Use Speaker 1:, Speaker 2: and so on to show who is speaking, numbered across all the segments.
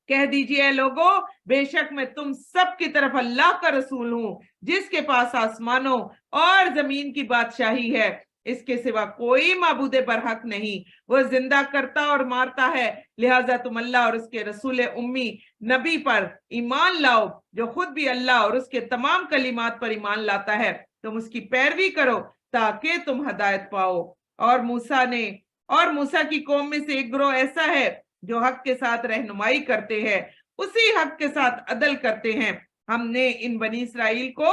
Speaker 1: کہہ دیجئے لوگوں، بے شک میں تم سب کی طرف اللہ کا رسول ہوں جس کے پاس آسمانوں اور زمین کی بادشاہی ہے، اس کے سوا کوئی معبود برحق نہیں، وہ زندہ کرتا اور مارتا ہے، لہٰذا تم اللہ اور اس کے رسول امی نبی پر ایمان لاؤ جو خود بھی اللہ اور اس کے تمام کلمات پر ایمان لاتا ہے، تم اس کی پیروی کرو تاکہ تم ہدایت پاؤ۔ اور موسیٰ کی قوم میں سے ایک گروہ ایسا ہے جو حق کے ساتھ رہنمائی کرتے ہیں، اسی حق کے ساتھ عدل کرتے ہیں۔ ہم نے ان بنی اسرائیل کو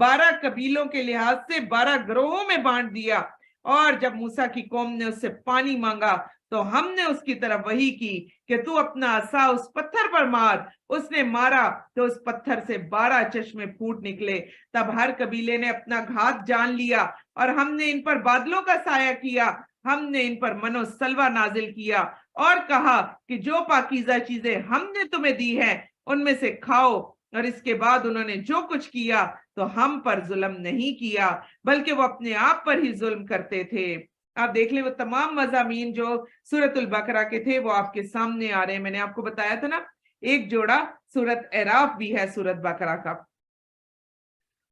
Speaker 1: 12 قبیلوں کے لحاظ سے 12 گروہوں میں بانٹ دیا، اور جب موسیٰ کی قوم نے اس سے پانی مانگا تو ہم نے اس کی طرف وحی کی کہ تو اپنا عصا اس پتھر پر مار، اس نے مارا تو اس پتھر سے 12 چشمے پھوٹ نکلے، تب ہر قبیلے نے اپنا گھات جان لیا، اور ہم نے ان پر بادلوں کا سایہ کیا، ہم نے ان پر من و سلوہ نازل کیا اور کہا کہ جو پاکیزہ چیزیں ہم نے تمہیں دی ہیں ان میں سے کھاؤ، اور اس کے بعد انہوں نے جو کچھ کیا تو ہم پر ظلم نہیں کیا بلکہ وہ اپنے آپ پر ہی ظلم کرتے تھے۔ آپ دیکھ لیں وہ تمام مضامین جو سورۃ البقرہ کے تھے وہ آپ کے سامنے آ رہے ہیں۔ میں نے آپ کو بتایا تھا نا ایک جوڑا سورۃ اعراف بھی ہے سورۃ بقرہ کا۔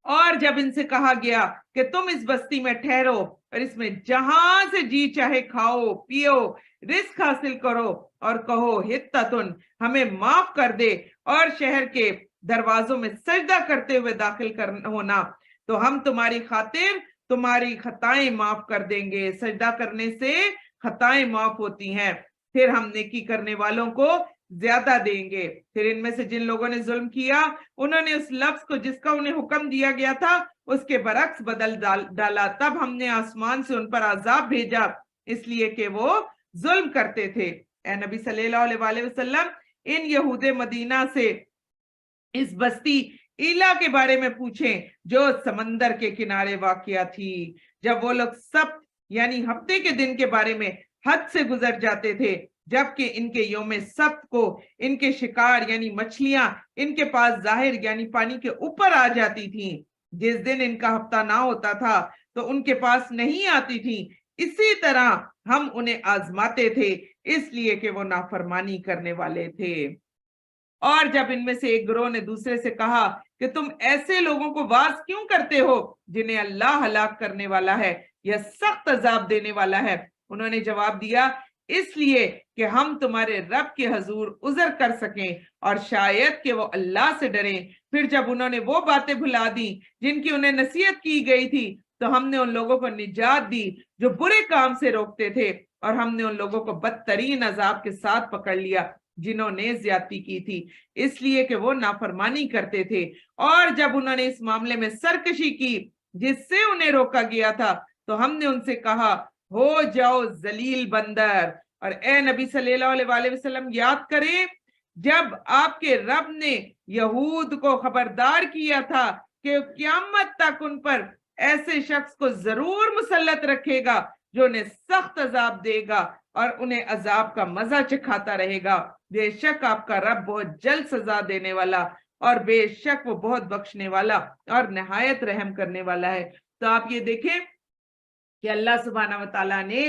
Speaker 1: اور جب ان سے کہا گیا کہ تم اس بستی میں ٹھہرو اور اس میں جہاں سے جی چاہے کھاؤ پیو رزق حاصل کرو، اور کہو حطتن ہمیں معاف کر دے اور شہر کے دروازوں میں سجدہ کرتے ہوئے داخل ہونا، تو ہم تمہاری خاطر تمہاری خطائیں معاف کر دیں گے۔ سجدہ کرنے سے خطائیں معاف ہوتی ہیں، پھر ہم نیکی کرنے والوں کو زیادہ دیں گے۔ پھر ان میں سے جن لوگوں نے ظلم کیا انہوں نے اس لفظ کو جس کا انہیں حکم دیا گیا تھا اس کے برعکس بدل ڈالا، تب ہم نے آسمان سے ان پر عذاب بھیجا اس لیے کہ وہ ظلم کرتے تھے۔ اے نبی صلی اللہ علیہ وآلہ وسلم، ان یہود مدینہ سے اس بستی ایلا کے بارے میں پوچھیں جو سمندر کے کنارے واقع تھی، جب وہ لوگ سبت یعنی ہفتے کے دن کے بارے میں حد سے گزر جاتے تھے، جبکہ ان کے یوم سبت کو ان کے شکار یعنی مچھلیاں ان کے پاس ظاہر یعنی پانی کے اوپر آ جاتی تھیں۔ جس دن ان کا ہفتہ نہ ہوتا تھا تو ان کے پاس نہیں آتی تھیں، اسی طرح ہم انہیں آزماتے تھے اس لیے کہ وہ نافرمانی کرنے والے تھے۔ اور جب ان میں سے ایک گروہ نے دوسرے سے کہا کہ تم ایسے لوگوں کو واز کیوں کرتے ہو جنہیں اللہ ہلاک کرنے والا ہے یا سخت عذاب دینے والا ہے، انہوں نے جواب دیا اس لیے کہ ہم تمہارے رب کے حضور عذر کر سکیں اور شاید کہ وہ اللہ سے ڈریں۔ پھر جب انہوں نے وہ باتیں بھلا دی جن کی انہیں نصیحت کی گئی تھی تو ہم نے ان لوگوں کو نجات دی جو برے کام سے روکتے تھے، اور ہم نے ان لوگوں کو بدترین عذاب کے ساتھ پکڑ لیا جنہوں نے زیادتی کی تھی اس لیے کہ وہ نافرمانی کرتے تھے۔ اور جب انہوں نے اس معاملے میں سرکشی کی جس سے انہیں روکا گیا تھا تو ہم نے ان سے کہا ہو جاؤ ذلیل بندر۔ اور اے نبی صلی اللہ علیہ وآلہ وسلم یاد کریں جب آپ کے رب نے یہود کو خبردار کیا تھا کہ قیامت تک ان پر ایسے شخص کو ضرور مسلط رکھے گا جو انہیں سخت عذاب دے گا اور انہیں عذاب کا مزہ چکھاتا رہے گا، بے شک آپ کا رب بہت جلد سزا دینے والا اور بے شک وہ بہت بخشنے والا اور نہایت رحم کرنے والا ہے۔ تو آپ یہ دیکھیں کہ اللہ سبحانہ وتعالیٰ نے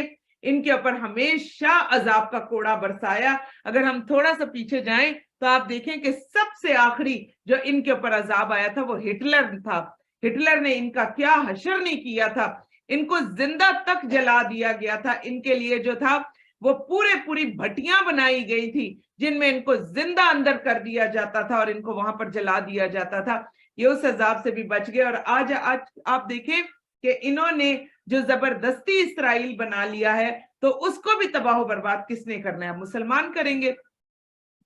Speaker 1: ان کے اوپر ہمیشہ عذاب کا کوڑا برسایا۔ اگر ہم تھوڑا سا پیچھے جائیں تو آپ دیکھیں کہ سب سے آخری جو ان کے اوپر عذاب آیا تھا وہ ہٹلر تھا۔ ہٹلر نے ان کا کیا حشر نہیں کیا تھا، ان کو زندہ تک جلا دیا گیا تھا۔ ان کے لیے جو تھا وہ پوری بھٹیاں بنائی گئی تھی جن میں ان کو زندہ اندر کر دیا جاتا تھا اور ان کو وہاں پر جلا دیا جاتا تھا۔ یہ اس عذاب سے بھی بچ گئے۔ اور آج آپ دیکھیں کہ انہوں نے جو زبردستی اسرائیل بنا لیا ہے تو اس کو بھی تباہ و برباد کس نے کرنا ہے؟ مسلمان کریں گے۔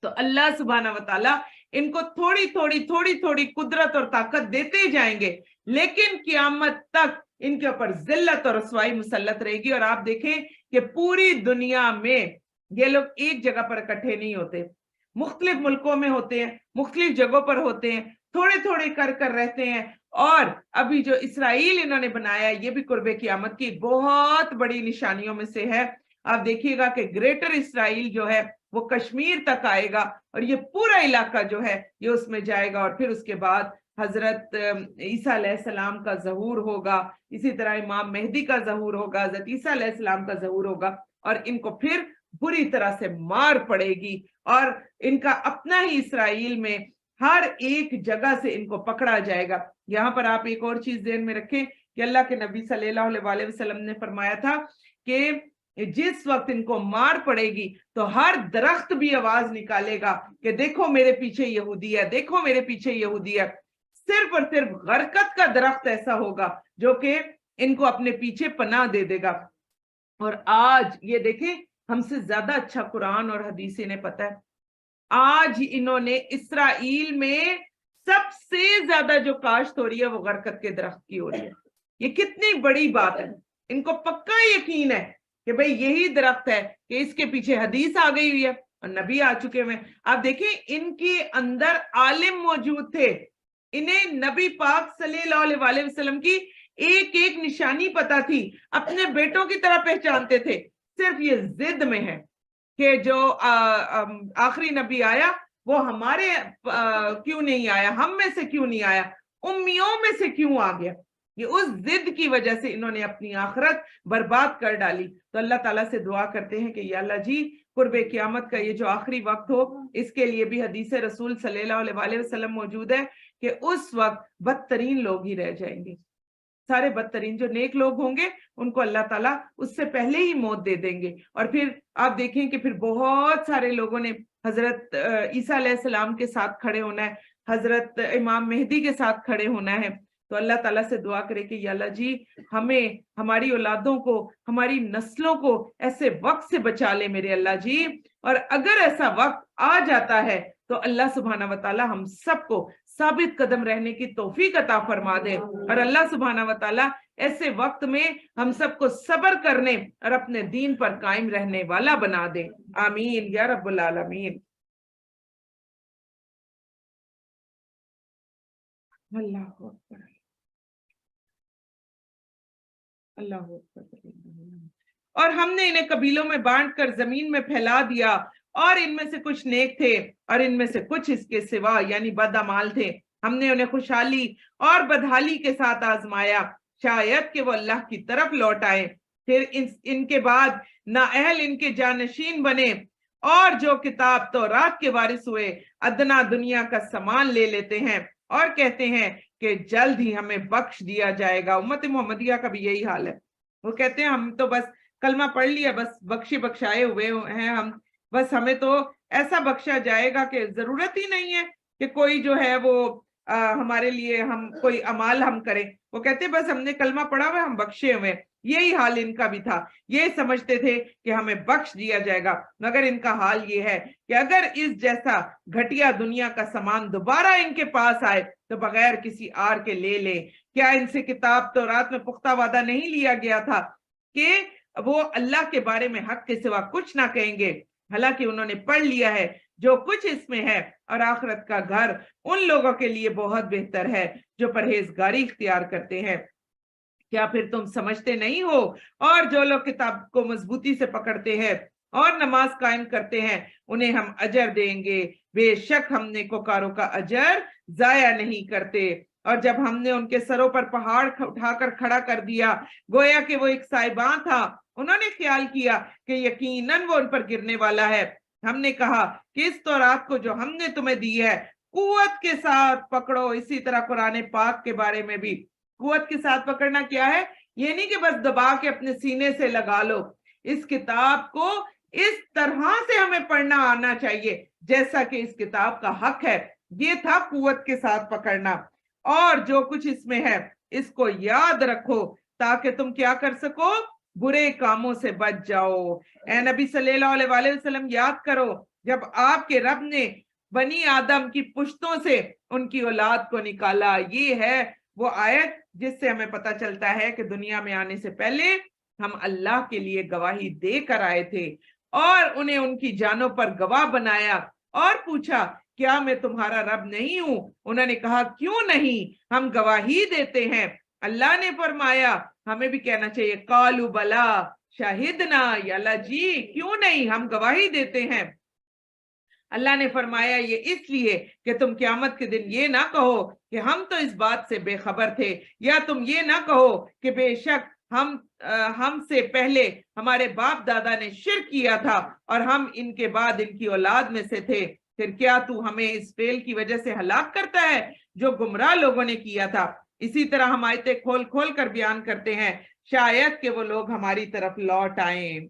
Speaker 1: تو اللہ سبحانہ وتعالیٰ ان کو تھوڑی قدرت اور طاقت دیتے جائیں گے، لیکن قیامت تک ان کے اوپر ذلت اور رسوائی مسلط رہے گی۔ اور آپ دیکھیں کہ پوری دنیا میں یہ لوگ ایک جگہ پر اکٹھے نہیں ہوتے، مختلف ملکوں میں ہوتے ہیں، مختلف جگہوں پر ہوتے ہیں، تھوڑے کر رہتے ہیں۔ اور ابھی جو اسرائیل انہوں نے بنایا یہ بھی قرب قیامت کی بہت بڑی نشانیوں میں سے ہے۔ آپ دیکھیے گا کہ گریٹر اسرائیل جو ہے وہ کشمیر تک آئے گا اور یہ پورا علاقہ جو ہے یہ اس میں جائے گا، اور پھر اس کے بعد حضرت عیسیٰ علیہ السلام کا ظہور ہوگا، اسی طرح امام مہدی کا ظہور ہوگا، حضرت عیسیٰ علیہ السلام کا ظہور ہوگا، اور ان کو پھر बुरी तरह से मार पड़ेगी और इनका अपना ही इसराइल में हर एक जगह से इनको पकड़ा जाएगा। यहाँ पर आप एक और चीज ध्यान में रखें कि अल्लाह के नबी सल्लल्लाहु अलैहि वसल्लम ने फरमाया था कि जिस वक्त इनको मार पड़ेगी तो हर दरख्त भी आवाज निकालेगा कि देखो मेरे पीछे यहूदी है, देखो मेरे पीछे यहूदी है। सिर्फ और सिर्फ गरकत का दरख्त ऐसा होगा जो कि इनको अपने पीछे पनाह दे देगा। और आज ये देखें, हमसे ज्यादा अच्छा कुरान और हदीस इन्हें पता है। आज इन्होंने इसराइल में सबसे ज्यादा जो काश्त हो रही है वो गरकत के दरख्त की हो रही है। ये कितनी बड़ी बात है। इनको पक्का यकीन है कि भाई यही दरख्त है, कि इसके पीछे हदीस आ गई हुई है और नबी आ चुके हुए। आप देखें, इनके अंदर आलिम मौजूद थे, इन्हें नबी पाक सल्लल्लाहु अलैहि वसल्लम की एक एक निशानी पता थी, अपने बेटों की तरह पहचानते थे। सिर्फ ये जिद में है कि जो आखिरी नबी आया वो हमारे क्यों नहीं आया, हम में से क्यों नहीं आया, उम्मियों में से क्यों आ गया। ये उस जिद की वजह से इन्होंने अपनी आखिरत बर्बाद कर डाली। तो अल्लाह ताला से दुआ करते हैं कि या अल्लाह जी, कुर्बे क़यामत का ये जो आखिरी वक्त हो, इसके लिए भी हदीस रसूल सल्लल्लाहु अलैहि वसल्लम मौजूद है कि उस वक्त बदतरीन लोग ही रह जाएंगे। सारे बदतरीन जो नेक लोग होंगे उनको अल्लाह ताला उससे पहले ही मौत दे देंगे। और फिर आप देखें कि फिर बहुत सारे लोगों ने हजरत ईसा अलैहिस्सलाम के साथ खड़े होना है, हजरत इमाम मेहदी के साथ खड़े होना है। तो अल्लाह ताला से दुआ करे कि या अल्लाह जी, हमें, हमारी औलादों को, हमारी नस्लों को ऐसे वक्त से बचा ले मेरे अल्लाह जी। और अगर ऐसा वक्त आ जाता है तो अल्लाह सुब्हाना व तआला हम सबको साबित कदम रहने की तौफीक अता फरमा दे। और अल्लाह सुब्हाना व तआला ऐसे वक्त में हम सबको सब्र करने और अपने दीन पर कायम रहने वाला बना दे। आमीन या रब्बुल आलमीन। अल्लाह अकबर, अल्लाह अकबर। और हमने इन्हें कबीलों में बांटकर जमीन में फैला दिया, और इनमें से कुछ नेक थे और इनमें से कुछ इसके सिवा यानी बदअमाल थे। हमने उन्हें खुशहाली और बदहाली के साथ आजमाया, शायद कि वो अल्लाह की तरफ लौट आए। फिर इनके बाद नाअहल इनके जानशीन बने, और जो किताब तो रात के वारिस हुए अदना दुनिया का सामान ले लेते हैं और कहते हैं कि जल्द ही हमें बख्श दिया जाएगा। उम्मत मोहम्मदिया का भी यही हाल है। वो कहते हैं हम तो बस कलमा पढ़ लिया, बस बख्शे बख्शाए हुए हैं हम, बस हमें तो ऐसा बख्शा जाएगा कि जरूरत ही नहीं है कि कोई जो है वो हमारे लिए हम कोई अमाल हम करें। वो कहते बस हमने कलमा पढ़ा हुआ, हम बख्शे हुए। यही हाल इनका भी था, ये समझते थे कि हमें बख्श दिया जाएगा। मगर इनका हाल ये है कि अगर इस जैसा घटिया दुनिया का सामान दोबारा इनके पास आए तो बगैर किसी आर के ले ले। क्या इनसे किताब तो रात में पुख्ता वादा नहीं लिया गया था कि वो अल्लाह के बारे में हक के सिवा कुछ ना कहेंगे? हालांकि उन्होंने पढ़ लिया है जो कुछ इसमें है, और आखिरत का घर उन लोगों के लिए बहुत बेहतर है जो परहेजगारी इख्तियार करते हैं। क्या फिर तुम समझते नहीं हो? और जो लोग किताब को मजबूती से पकड़ते हैं और नमाज कायम करते हैं उन्हें हम अजर देंगे। बेशक हम नेकोकारों का अजर जाया नहीं करते। और जब हमने उनके सरों पर पहाड़ उठाकर खड़ा कर दिया, गोया कि वो एक साहिबान था, उन्होंने ख्याल किया कि यकीनन वो उन पर गिरने वाला है। हमने कहा कि इस तौरात को जो हमने तुम्हें दी है कुव्वत के साथ पकड़ो। इसी तरह कुरान पाक के बारे में भी कुव्वत के साथ पकड़ना क्या है? ये नहीं कि बस दबा के अपने सीने से लगा लो। इस किताब को इस तरह से हमें पढ़ना आना चाहिए जैसा कि इस किताब का हक है। ये था कुव्वत के साथ पकड़ना। और जो कुछ इसमें है इसको याद रखो ताकि तुम क्या कर सको? बुरे कामों से बच जाओ। ए नबी सल्लल्लाहु अलैहि वसल्लम, याद करो जब आपके रब ने बनी आदम की पुश्तों से उनकी औलाद को निकाला। ये है वो आयत जिससे हमें पता चलता है कि दुनिया में आने से पहले हम अल्लाह के लिए गवाही देकर आए थे और उन्हें उनकी जानों पर गवाह बनाया और पूछा क्या मैं तुम्हारा रब नहीं हूं? उन्होंने कहा क्यों नहीं, हम गवाही देते हैं। अल्लाह ने फरमाया हमें भी कहना चाहिए कालू बला शाहिदना, या अल्लाह जी क्यों नहीं, हम गवाही देते हैं। अल्लाह ने फरमाया ये इसलिए कि तुम क़यामत के दिन ये ना कहो कि हम तो इस बात से बेखबर थे, या तुम ये ना कहो कि बेशक हम से पहले हमारे बाप दादा ने शिर्क किया था और हम इनके बाद इनकी औलाद में से थे, फिर क्या तू हमें इस फेल की वजह से हलाक करता है जो गुमराह लोगों ने किया था। इसी तरह हम आयतें खोल खोल कर बयान करते हैं, शायद कि वो लोग हमारी तरफ लौट आए।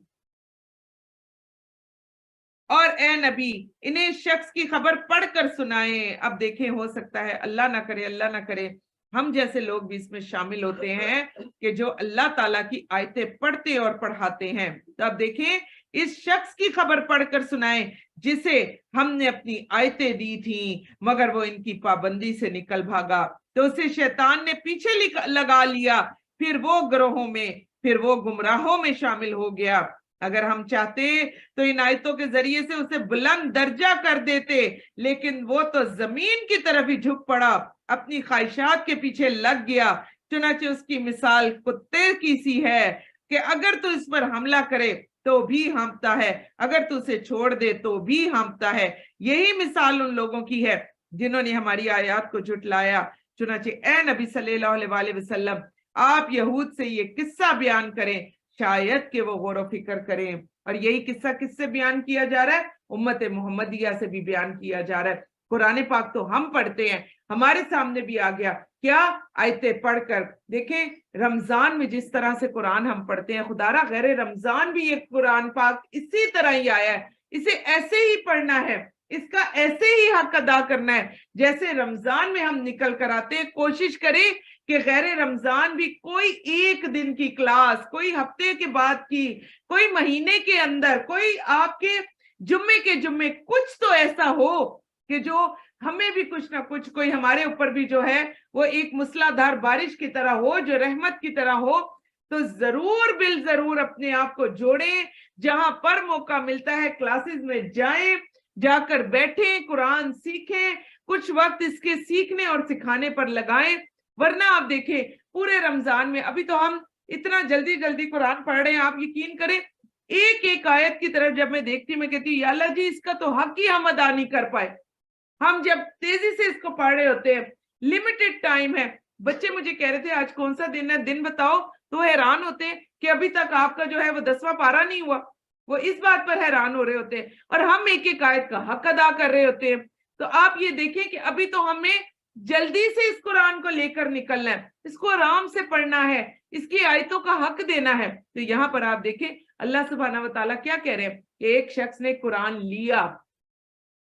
Speaker 1: और ए नबी, इन्हें शख्स की खबर पढ़कर सुनाए। अब देखें, हो सकता है अल्लाह ना करे हम जैसे लोग भी इसमें शामिल होते हैं कि जो अल्लाह ताला की आयतें पढ़ते और पढ़ाते हैं। तो अब देखें, इस शख्स की खबर पढ़कर सुनाए जिसे हमने अपनी आयतें दी थी मगर वो इनकी पाबंदी से निकल भागा, तो उसे शैतान ने पीछे लगा लिया, फिर वो ग्रोहों में, फिर वो गुमराहों में शामिल हो गया। अगर हम चाहते तो इन आयतों के जरिए से उसे बुलंद दर्जा कर देते, लेकिन वो तो जमीन की तरफ ही झुक पड़ा, अपनी ख्वाहिशात के पीछे लग गया। चुनाचे उसकी मिसाल कुत्ते की सी है कि अगर तू इस पर हमला करे तो भी हाँफता है, अगर तू उसे छोड़ दे तो भी हाँफता है। यही मिसाल उन लोगों की है जिन्होंने हमारी आयत को झुटलाया। चुनाचे ए नबी सल्लल्लाहु अलैहि वसल्लम, आप यहूद से ये किस्सा बयान करें, शायद कि वो गौर फिक्र करें। और यही किस्सा किससे बयान किया जा रहा है? उम्मत मोहम्मदिया से भी बयान किया जा रहा है। कुरान पाक तो हम पढ़ते हैं, हमारे सामने भी आ गया, क्या आयतें पढ़कर। देखें, रमजान में जिस तरह से कुरान हम पढ़ते हैं, खुदारा गैर रमजान भी ये कुरान पाक इसी तरह ही आया है, इसे ऐसे ही पढ़ना है, इसका ऐसे ही हक अदा करना है जैसे रमजान में हम निकल कर आते हैं। कोशिश करें कि गैर रमजान भी कोई एक दिन की क्लास, कोई हफ्ते के बाद की, कोई महीने के अंदर, कोई आपके जुम्मे के जुम्मे कुछ तो ऐसा हो कि जो हमें भी कुछ ना कुछ, कोई हमारे ऊपर भी जो है वो एक मूसलाधार बारिश की तरह हो, जो रहमत की तरह हो। तो जरूर बिल जरूर अपने आप को जोड़ें, जहां पर मौका मिलता है क्लासेस में जाएं, जाकर बैठें, कुरान सीखें, कुछ वक्त इसके सीखने और सिखाने पर लगाएं। वरना आप देखें, पूरे रमजान में अभी तो हम इतना जल्दी जल्दी कुरान पढ़ रहे हैं, आप यकीन करें एक एक आयत की तरफ जब मैं देखती, मैं कहती या अल्लाह जी, इसका तो हक ही हम अदा नहीं कर पाए। हम जब तेजी से इसको पढ़ रहे होते हैं, लिमिटेड टाइम है। बच्चे मुझे कह रहे थे आज कौन सा दिन है, दिन बताओ, तो हैरान होते हैं कि अभी तक आपका जो है वो 10वां पारा नहीं हुआ। वो इस बात पर हैरान हो रहे होते हैं और हम एक एक आयत का हक अदा कर रहे होते हैं। तो आप ये देखें कि अभी तो हमें जल्दी से इस कुरान को लेकर निकलना है, इसको आराम से पढ़ना है, इसकी आयतों का हक देना है। तो यहाँ पर आप देखें अल्लाह सुब्हाना व तआला क्या कह रहे हैं कि एक शख्स ने कुरान लिया,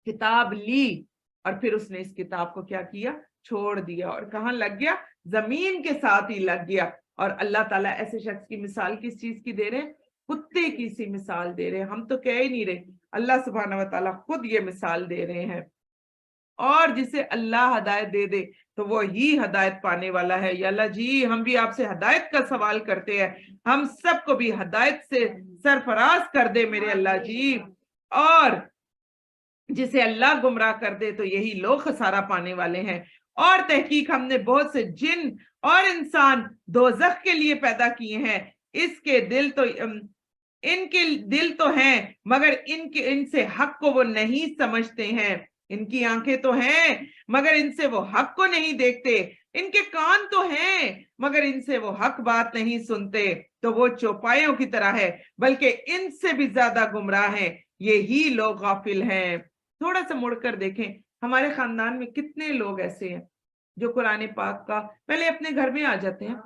Speaker 1: किताब ली, और फिर उसने इस किताब को क्या किया, छोड़ दिया, और कहाँ लग गया, जमीन के साथ ही लग गया। और अल्लाह ताला ऐसे शख्स की मिसाल किस चीज की दे रहे हैं? कुत्ते की सी मिसाल दे रहे हैं। हम तो कह ही नहीं रहे, अल्लाह सुब्हाना व तआला खुद ये मिसाल दे रहे हैं। और जिसे अल्लाह हदायत दे दे तो वो ही हदायत पाने वाला है। या अल्लाह जी, हम भी आपसे हदायत का सवाल करते हैं, हम सबको भी हदायत से सरफराज कर दे मेरे अल्लाह जी। और जिसे अल्लाह गुमराह कर दे तो यही लोग खसारा पाने वाले हैं। और तहकीक हमने बहुत से जिन और इंसान दोज़ख के लिए पैदा किए हैं, इसके दिल तो इनके दिल तो हैं मगर इनसे हक को वो नहीं समझते हैं। इनकी आंखें तो हैं मगर इनसे वो हक को नहीं देखते। इनके कान तो हैं मगर इनसे वो हक बात नहीं सुनते। तो वो चौपायों की तरह है, बल्कि इनसे भी ज्यादा गुमराह हैं। यही लोग गाफिल हैं। थोड़ा सा मुड़कर देखें, हमारे खानदान में कितने लोग ऐसे हैं जो कुरान पाक का पहले अपने घर में आ जाते हैं,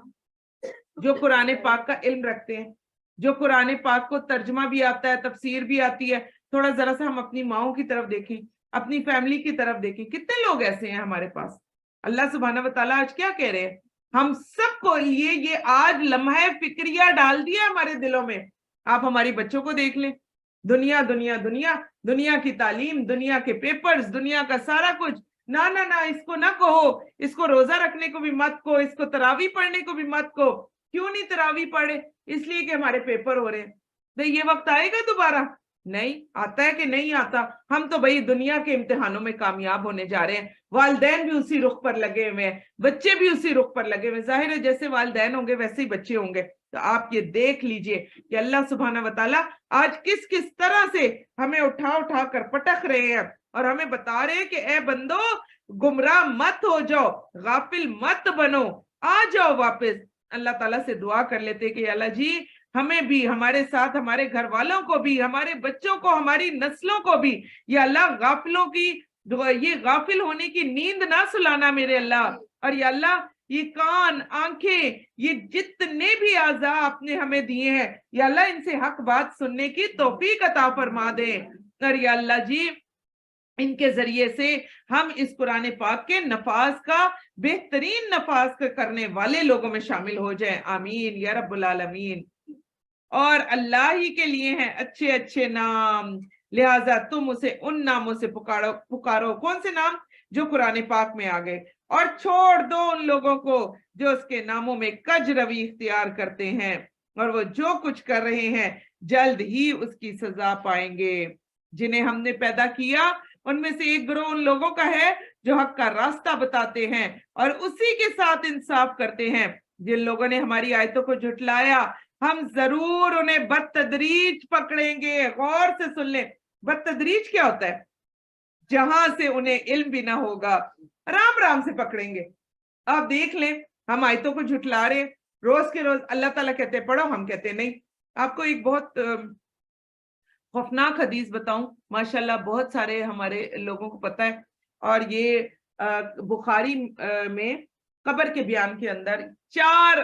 Speaker 1: जो कुरान पाक का इल्म रखते हैं, जो कुरान पाक को तर्जमा भी आता है, तफसीर भी आती है। थोड़ा जरा सा हम अपनी माओं की तरफ देखें, अपनी फैमिली की तरफ देखें, कितने लोग ऐसे हैं हमारे पास। अल्लाह सुब्हाना व तआला आज क्या कह रहे हैं, हम सबको लिए ये आज लम्हा फिक्रिया डाल दिया हमारे दिलों में। आप हमारी बच्चों को देख लें, दुनिया दुनिया दुनिया, दुनिया की तालीम, दुनिया के पेपर्स, दुनिया का सारा कुछ। ना ना ना, इसको ना कहो, इसको रोजा रखने को भी मत कहो, इसको तरावी पढ़ने को भी मत कहो। क्यों नहीं तरावी पढ़े? इसलिए कि हमारे पेपर हो रहे हैं। तो ये वक्त आएगा दोबारा? नहीं आता है कि नहीं आता। हम तो भाई दुनिया के इम्तिहानों में कामयाब होने जा रहे हैं। वालिदैन भी उसी रुख पर लगे हुए हैं, बच्चे भी उसी रुख पर लगे हुए हैं। जाहिर है जैसे वालिदैन होंगे वैसे ही बच्चे होंगे। तो आप ये देख लीजिए कि अल्लाह सुब्हाना व तआला आज किस किस तरह से हमें उठा उठा कर पटक रहे हैं और हमें बता रहे हैं कि ए बंदो, गुमराह मत हो जाओ, गाफिल मत बनो, आ जाओ वापस। अल्लाह ताला से दुआ कर लेते कि अल्लाह जी हमें भी, हमारे साथ हमारे घर वालों को भी, हमारे बच्चों को, हमारी नस्लों को भी या अल्लाह गाफिलों की, ये गाफिल होने की नींद ना सुलाना मेरे अल्लाह। और या अल्लाह ये कान, आंखें, ये जितने भी आज़ा आपने हमें दिए हैं या अल्लाह इनसे हक बात सुनने की तौफीक अता फरमा दे। और या अल्लाह जी इनके जरिए से हम इस कुरान पाक के नफाज का, बेहतरीन नफाज करने वाले लोगों में शामिल हो जाएं। आमीन या रब्बुल आलमीन। और अल्लाह ही के लिए हैं अच्छे अच्छे नाम, लिहाजा तुम उसे उन नामों से पुकारो। कौन से नाम? जो कुरान पाक में आ गए। और छोड़ दो उन लोगों को जो उसके नामों में कज रवि इख्तियार करते हैं, और वो जो कुछ कर रहे हैं जल्द ही उसकी सजा पाएंगे। जिन्हें हमने पैदा किया उनमें से एक गिरोह उन लोगों का है जो हक का रास्ता बताते हैं और उसी के साथ इंसाफ करते हैं। जिन लोगों ने हमारी आयतों को झुटलाया हम जरूर उन्हें बदतदरीज पकड़ेंगे। गौर से सुन ले, बदतदरीज क्या होता है? जहां से उन्हें इल्म भी ना होगा, राम राम से पकड़ेंगे। आप देख लें, हम आयतों को झुटला रहे, रोज के रोज अल्लाह ताला कहते पढ़ो, हम कहते नहीं। आपको एक बहुत खौफनाक हदीस बताऊं, माशाल्लाह बहुत सारे हमारे लोगों को पता है, और ये बुखारी में कब्र के बयान के अंदर 4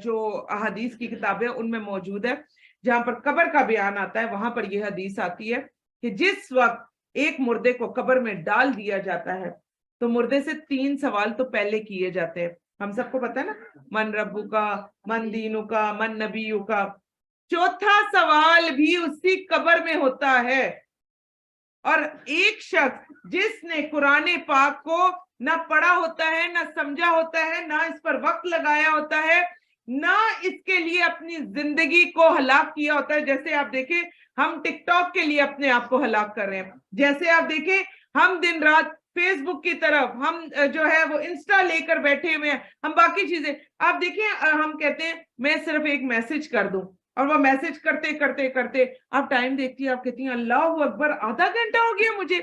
Speaker 1: जो हदीस की किताबें उनमें मौजूद है, जहां पर कब्र का बयान आता है वहां पर यह हदीस आती है कि जिस वक्त एक मुर्दे को कब्र में डाल दिया जाता है तो मुर्दे से 3 सवाल तो पहले किए जाते हैं। हम सबको पता है ना, मन रब्बू का, मन दीनू का, मन नबीयू का। चौथा सवाल भी उसी कब्र में होता है। और एक शख्स जिसने कुरान पाक को ना पढ़ा होता है, ना समझा होता है, ना इस पर वक्त लगाया होता है, ना इसके लिए अपनी जिंदगी को हलाक किया होता है। जैसे आप देखें हम टिकटॉक के लिए अपने आप को हलाक कर रहे हैं, जैसे आप देखें हम दिन रात फेसबुक की तरफ, हम जो है वो इंस्टा लेकर बैठे हुए हैं, हम बाकी चीजें। आप देखिए हम कहते हैं मैं सिर्फ एक मैसेज कर दूं, और वो मैसेज करते करते करते आप टाइम देखती है, आप कहती हैं अल्लाह अकबर, आधा घंटा हो गया मुझे।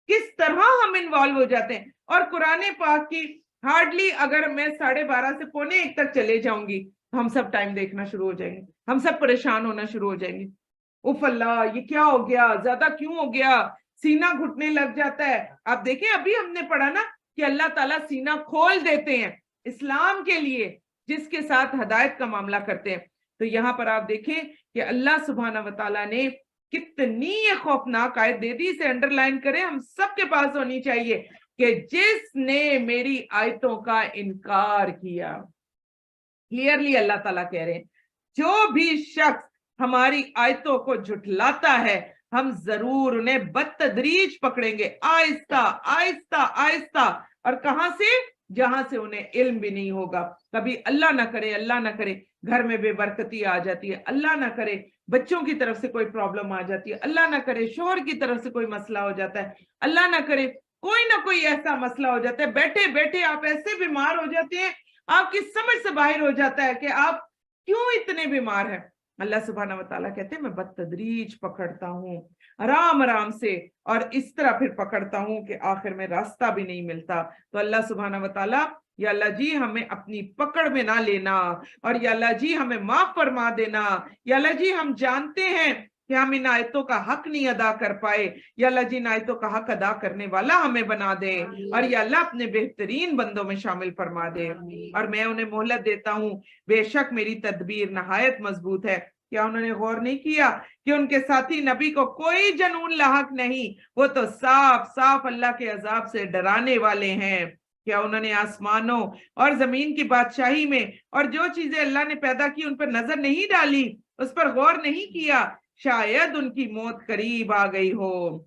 Speaker 1: किस तरह हम इन्वॉल्व हो जाते हैं। और कुरान पाक की हार्डली अगर मैं 12:30 से 12:45 तक चले जाऊंगी तो हम सब टाइम देखना शुरू हो जाएंगे, हम सब परेशान होना शुरू हो जाएंगे। उफ अल्लाह, ये क्या हो गया, ज्यादा क्यों हो गया, सीना घुटने लग जाता है। आप देखें अभी हमने पढ़ा ना कि अल्लाह ताला सीना खोल देते हैं इस्लाम के लिए जिसके साथ हदायत का मामला करते हैं। तो यहाँ पर आप देखें कि अल्लाह सुब्हाना व तआला ने कितनी ये खौफनाक आयत दे दी। इसे अंडरलाइन करें, हम सबके पास होनी चाहिए कि जिसने मेरी आयतों का इनकार किया। क्लियरली अल्लाह ताला कह रहे हैं जो भी शख्स हमारी आयतों को झुठलाता है हम जरूर उन्हें बदतदरीज पकड़ेंगे, आहिस्ता आहिस्ता आहिस्ता। और कहां से? जहां से उन्हें इल्म भी नहीं होगा। कभी अल्लाह ना करे, अल्लाह ना करे घर में बेबरकती आ जाती है, अल्लाह ना करे बच्चों की तरफ से कोई प्रॉब्लम आ जाती है, अल्लाह ना करे शोहर की तरफ से कोई मसला हो जाता है, अल्लाह ना करे कोई ना कोई ऐसा मसला हो जाता है, बैठे बैठे आप ऐसे बीमार हो जाते हैं, आपकी समझ से बाहर हो जाता है कि आप क्यों इतने बीमार हैं। अल्लाह सुब्हाना व तआला कहते हैं मैं बदतदरीज पकड़ता हूँ, आराम आराम से, और इस तरह फिर पकड़ता हूँ कि आखिर में रास्ता भी नहीं मिलता। तो अल्लाह सुब्हाना व तआला, या अल्लाह जी हमें अपनी पकड़ में ना लेना, और या अल्लाह जी हमें माफ फरमा देना। या अल्लाह जी हम जानते हैं कि हम इन आयतों का हक नहीं अदा कर पाए, या अल्लाह जी इन आयतों का हक अदा करने वाला हमें बना दे, और या अल्लाह अपने बेहतरीन बंदों में शामिल फरमा दे। और मैं उन्हें मोहलत देता हूँ, बेशक मेरी तदबीर नहायत मजबूत है। क्या उन्होंने गौर नहीं किया कि उनके साथी नबी को कोई जनून लाहक नहीं, वो तो साफ साफ अल्लाह के अजाब से डराने वाले हैं। क्या उन्होंने आसमानों और जमीन की बादशाही में और जो चीजें अल्लाह ने पैदा की उन पर नजर नहीं डाली, उस पर गौर नहीं किया? शायद उनकी मौत करीब आ गई हो।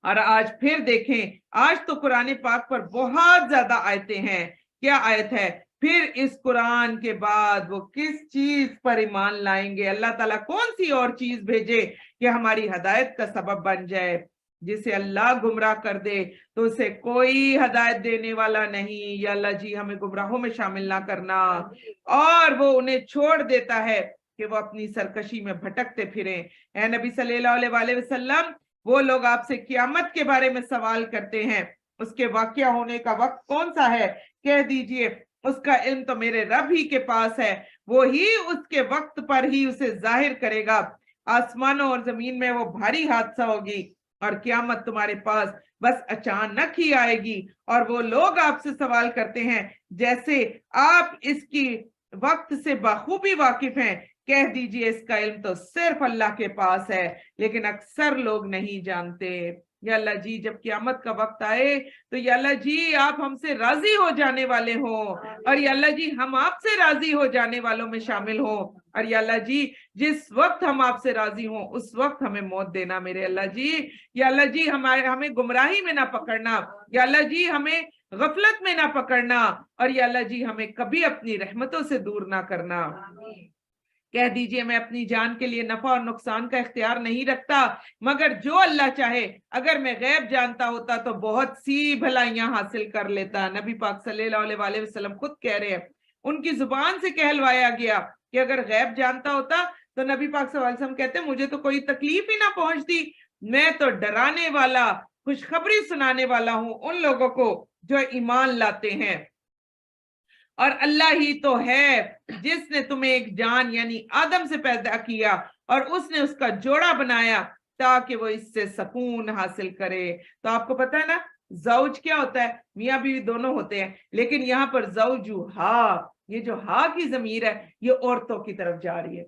Speaker 1: और आज फिर देखें, आज तो कुरान पाक पर बहुत ज्यादा आयतें हैं। क्या आयत है? फिर इस कुरान के बाद वो किस चीज पर ईमान लाएंगे? अल्लाह ताला कौन सी और चीज भेजे कि हमारी हदायत का सबब बन जाए? जिसे अल्लाह गुमराह कर दे तो उसे कोई हदायत देने वाला नहीं। या अल्लाह जी हमें गुमराहों में शामिल ना करना। और वो उन्हें छोड़ देता है कि वो अपनी सरकशी में भटकते फिरें। ए नबी सल्लल्लाहु अलैहि वसल्लम, वो लोग आपसे क़यामत के बारे में सवाल करते हैं, उसके वाक़या होने का वक्त कौन सा है? कह दीजिए उसका इल्म तो मेरे रब ही के पास है, वो ही उसके वक्त पर ही उसे जाहिर करेगा। आसमानों और जमीन में वो भारी हादसा होगी और क़यामत तुम्हारे पास बस अचानक ही आएगी, और वो लोग आपसे सवाल करते हैं जैसे आप इसकी वक्त से बखूबी वाकिफ हैं। कह दीजिए इसका इल्म तो सिर्फ अल्लाह के पास है, लेकिन अक्सर लोग नहीं जानते। या अल्लाह जी, जब क़यामत का वक्त आए तो या अल्लाह जी आप हमसे राजी हो जाने वाले हो, और या अल्लाह जी हम आपसे राजी हो जाने वालों में शामिल हो। और या अल्लाह जी जिस वक्त हम आपसे राजी हो उस वक्त हमें मौत देना मेरे अल्लाह जी। या अल्लाह जी हमें गुमराही में ना पकड़ना, या अल्लाह जी हमें गफलत में ना पकड़ना, और या अल्लाह जी हमें कभी अपनी रहमतों से दूर ना करना। कह दीजिए मैं अपनी जान के लिए नफा और नुकसान का इख्तियार नहीं रखता, मगर जो अल्लाह चाहे। अगर मैं गैब जानता होता तो बहुत सी भलाइयां हासिल कर लेता। नबी पाक सल्लल्लाहु अलैहि वसल्लम खुद कह रहे हैं, उनकी जुबान से कहलवाया गया कि अगर गैब जानता होता तो नबी पाक सल्लल्लाहु अलैहि वसल्लम कहते मुझे तो कोई तकलीफ ही ना पहुंचती, मैं तो डराने वाला, खुशखबरी सुनाने वाला हूं उन लोगों को जो ईमान लाते हैं। और अल्लाह ही तो है जिसने तुम्हें एक जान यानी आदम से पैदा किया और उसने उसका जोड़ा बनाया ताकि वो इससे सुकून हासिल करे। तो आपको पता है ना ज़ौज क्या होता है, मियाँ बीवी दोनों होते हैं, लेकिन यहाँ पर ज़ौजु हा, ये जो हा की ज़मीर है ये औरतों की तरफ जा रही है।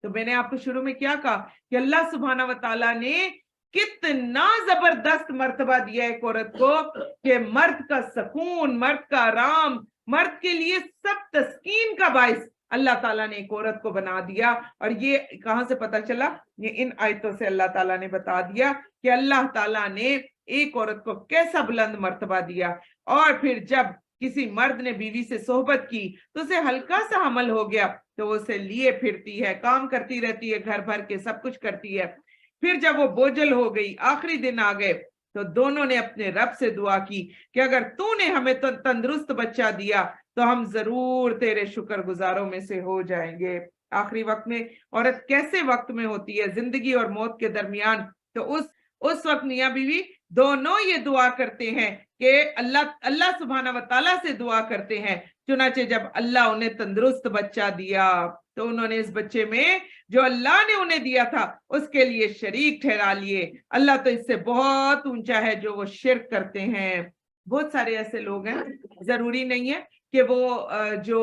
Speaker 1: तो मैंने आपको शुरू में क्या कहा कि अल्लाह सुब्हाना व तआला ने कितना जबरदस्त मर्तबा दिया एक औरत को कि मर्द का सुकून, मर्द का आराम, मर्द के लिए सब तस्कीन का बाइस अल्लाह ताला ने एक औरत को बना दिया। और ये कहां से पता चला, ये इन आयतों से अल्लाह ताला ने बता दिया कि अल्लाह ताला ने एक औरत को कैसा बुलंद मर्तबा दिया। और फिर जब किसी मर्द ने बीवी से सोहबत की तो उसे हल्का सा हमल हो गया तो वो उसे लिए फिरती है, काम करती रहती है, घर भर के सब कुछ करती है। फिर जब वो बोझल हो गई, आखिरी दिन आ गए, तो दोनों ने अपने रब से दुआ की कि अगर तूने हमें तो तंदुरुस्त बच्चा दिया तो हम जरूर तेरे शुक्रगुजारों में से हो जाएंगे। आखिरी वक्त में औरत कैसे वक्त में होती है, जिंदगी और मौत के दरमियान, तो उस वक्त मियां बीवी दोनों ये दुआ करते हैं कि अल्लाह सुब्हाना व तआला से दुआ करते हैं। चुनाचे जब अल्लाह उन्हें तंदुरुस्त बच्चा दिया तो उन्होंने इस बच्चे में जो अल्लाह ने उन्हें दिया था उसके लिए शरीक ठहरा लिए। अल्लाह तो इससे बहुत ऊंचा है जो वो शिर्क करते हैं। बहुत सारे ऐसे लोग हैं, जरूरी नहीं है कि वो जो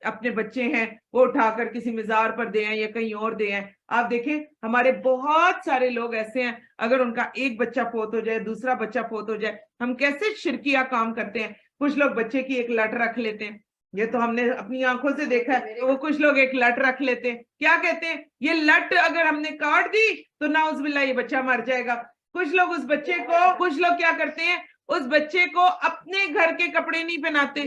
Speaker 1: अपने बच्चे हैं वो उठाकर किसी मज़ार पर दे या कहीं और दे। आप देखें हमारे बहुत सारे लोग ऐसे हैं, अगर उनका एक बच्चा फोत हो जाए, दूसरा बच्चा फोत हो जाए, हम कैसे शिरकिया काम करते हैं। कुछ लोग बच्चे की एक लट रख लेते हैं, ये तो हमने अपनी आंखों से देखा है। तो वो कुछ लोग एक लट रख लेते हैं, क्या कहते हैं, ये लट अगर हमने काट दी तो नाउज़ुबिल्लाह ये बच्चा मर जाएगा। कुछ लोग उस बच्चे को, कुछ लोग क्या करते हैं, उस बच्चे को अपने घर के कपड़े नहीं पहनाते।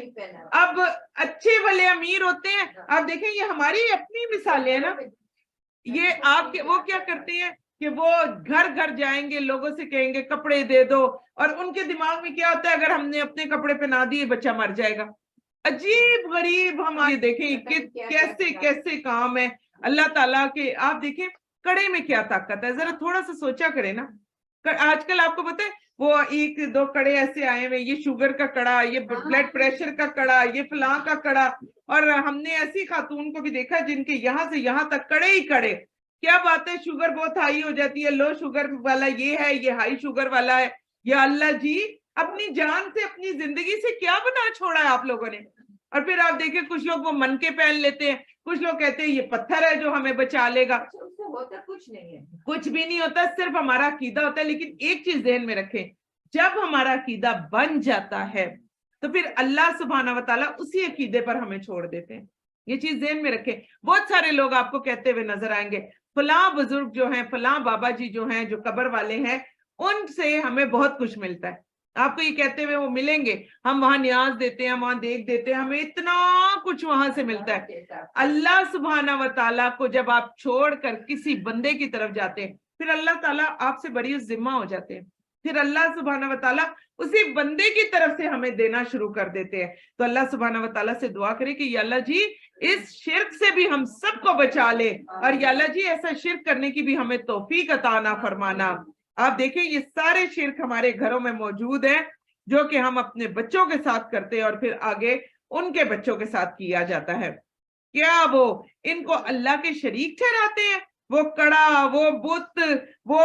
Speaker 1: अब अच्छे वाले अमीर होते हैं, आप देखें ये हमारी अपनी मिसालें हैं ना, ये आपके वो क्या करते हैं कि वो घर घर जाएंगे, लोगों से कहेंगे कपड़े दे दो, और उनके दिमाग में क्या होता है, अगर हमने अपने कपड़े पहना दिए बच्चा मर जाएगा। अजीब गरीब हम ये देखें कि कैसे कैसे काम है अल्लाह ताला के। आप देखें कड़े में क्या ताकत है, जरा थोड़ा सा सोचा करें ना। आजकल आपको पता है वो एक दो कड़े ऐसे आए हुए, ये शुगर का कड़ा, ये ब्लड प्रेशर का कड़ा, ये फलां का कड़ा, और हमने ऐसी खातून को भी देखा जिनके यहाँ से यहाँ तक कड़े ही कड़े। क्या बात है, शुगर बहुत हाई हो जाती है, लो शुगर वाला ये है, ये हाई शुगर वाला है। या अल्लाह जी, अपनी जान से, अपनी जिंदगी से क्या बना छोड़ा है आप लोगों ने। और फिर आप देखें कुछ लोग वो मन के पहन लेते हैं, कुछ लोग कहते हैं ये पत्थर है जो हमें बचा लेगा। होता कुछ नहीं है, कुछ भी नहीं होता, सिर्फ हमारा अकीदा होता है। लेकिन एक चीज ध्यान में रखें, जब हमारा अकीदा बन जाता है तो फिर अल्लाह सुब्हाना व तआला उसी अकीदे पर हमें छोड़ देते हैं। ये चीज ध्यान में रखें। बहुत सारे लोग आपको कहते हुए नजर आएंगे फलां बुजुर्ग जो हैं, फलां बाबा जी जो हैं, जो कब्र वाले हैं, उनसे हमें बहुत कुछ मिलता है। आपको ये कहते हुए वो मिलेंगे, हम वहां न्याज देते हैं, वहां देख देते हैं, हमें इतना कुछ वहां से मिलता है। अल्लाह सुब्हाना व तआला को जब आप छोड़कर किसी बंदे की तरफ जाते हैं, फिर अल्लाह ताला आपसे बड़ी जिम्मा हो जाते हैं। फिर अल्लाह सुब्हाना व तआला उसी बंदे की तरफ से हमें देना शुरू कर देते हैं। तो अल्लाह सुब्हाना व तआला से दुआ करें कि या अल्लाह जी इस शिर्क से भी हम सबको बचा ले, और या अल्लाह जी ऐसा शिर्क करने की भी हमें तौफीक अता ना फरमाना। आप देखें ये सारे शिर्क हमारे घरों में मौजूद हैं जो कि हम अपने बच्चों के साथ करते हैं और फिर आगे उनके बच्चों के साथ किया जाता है। क्या वो इनको अल्लाह के शरीक ठहराते हैं? वो कड़ा, वो बुत, वो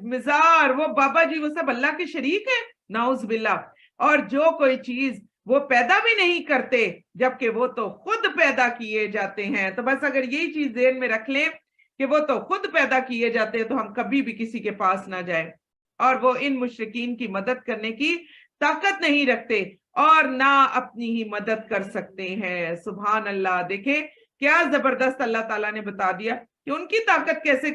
Speaker 1: मिजार, वो बाबा जी, वो सब अल्लाह के शरीक है? नाउज बिल्ला। और जो कोई चीज वो पैदा भी नहीं करते, जबकि वो तो खुद पैदा किए जाते हैं। तो बस अगर यही चीज ध्यान में रख लें कि वो तो खुद पैदा किए जाते हैं, तो हम कभी भी किसी के पास ना जाए। और वो इन मुशरिकीन की मदद करने की ताकत नहीं रखते और ना अपनी ही मदद कर सकते हैं। सुभान अल्लाह। देखे क्या जबरदस्त अल्लाह ताला ने बता दिया कि उनकी ताकत कैसे,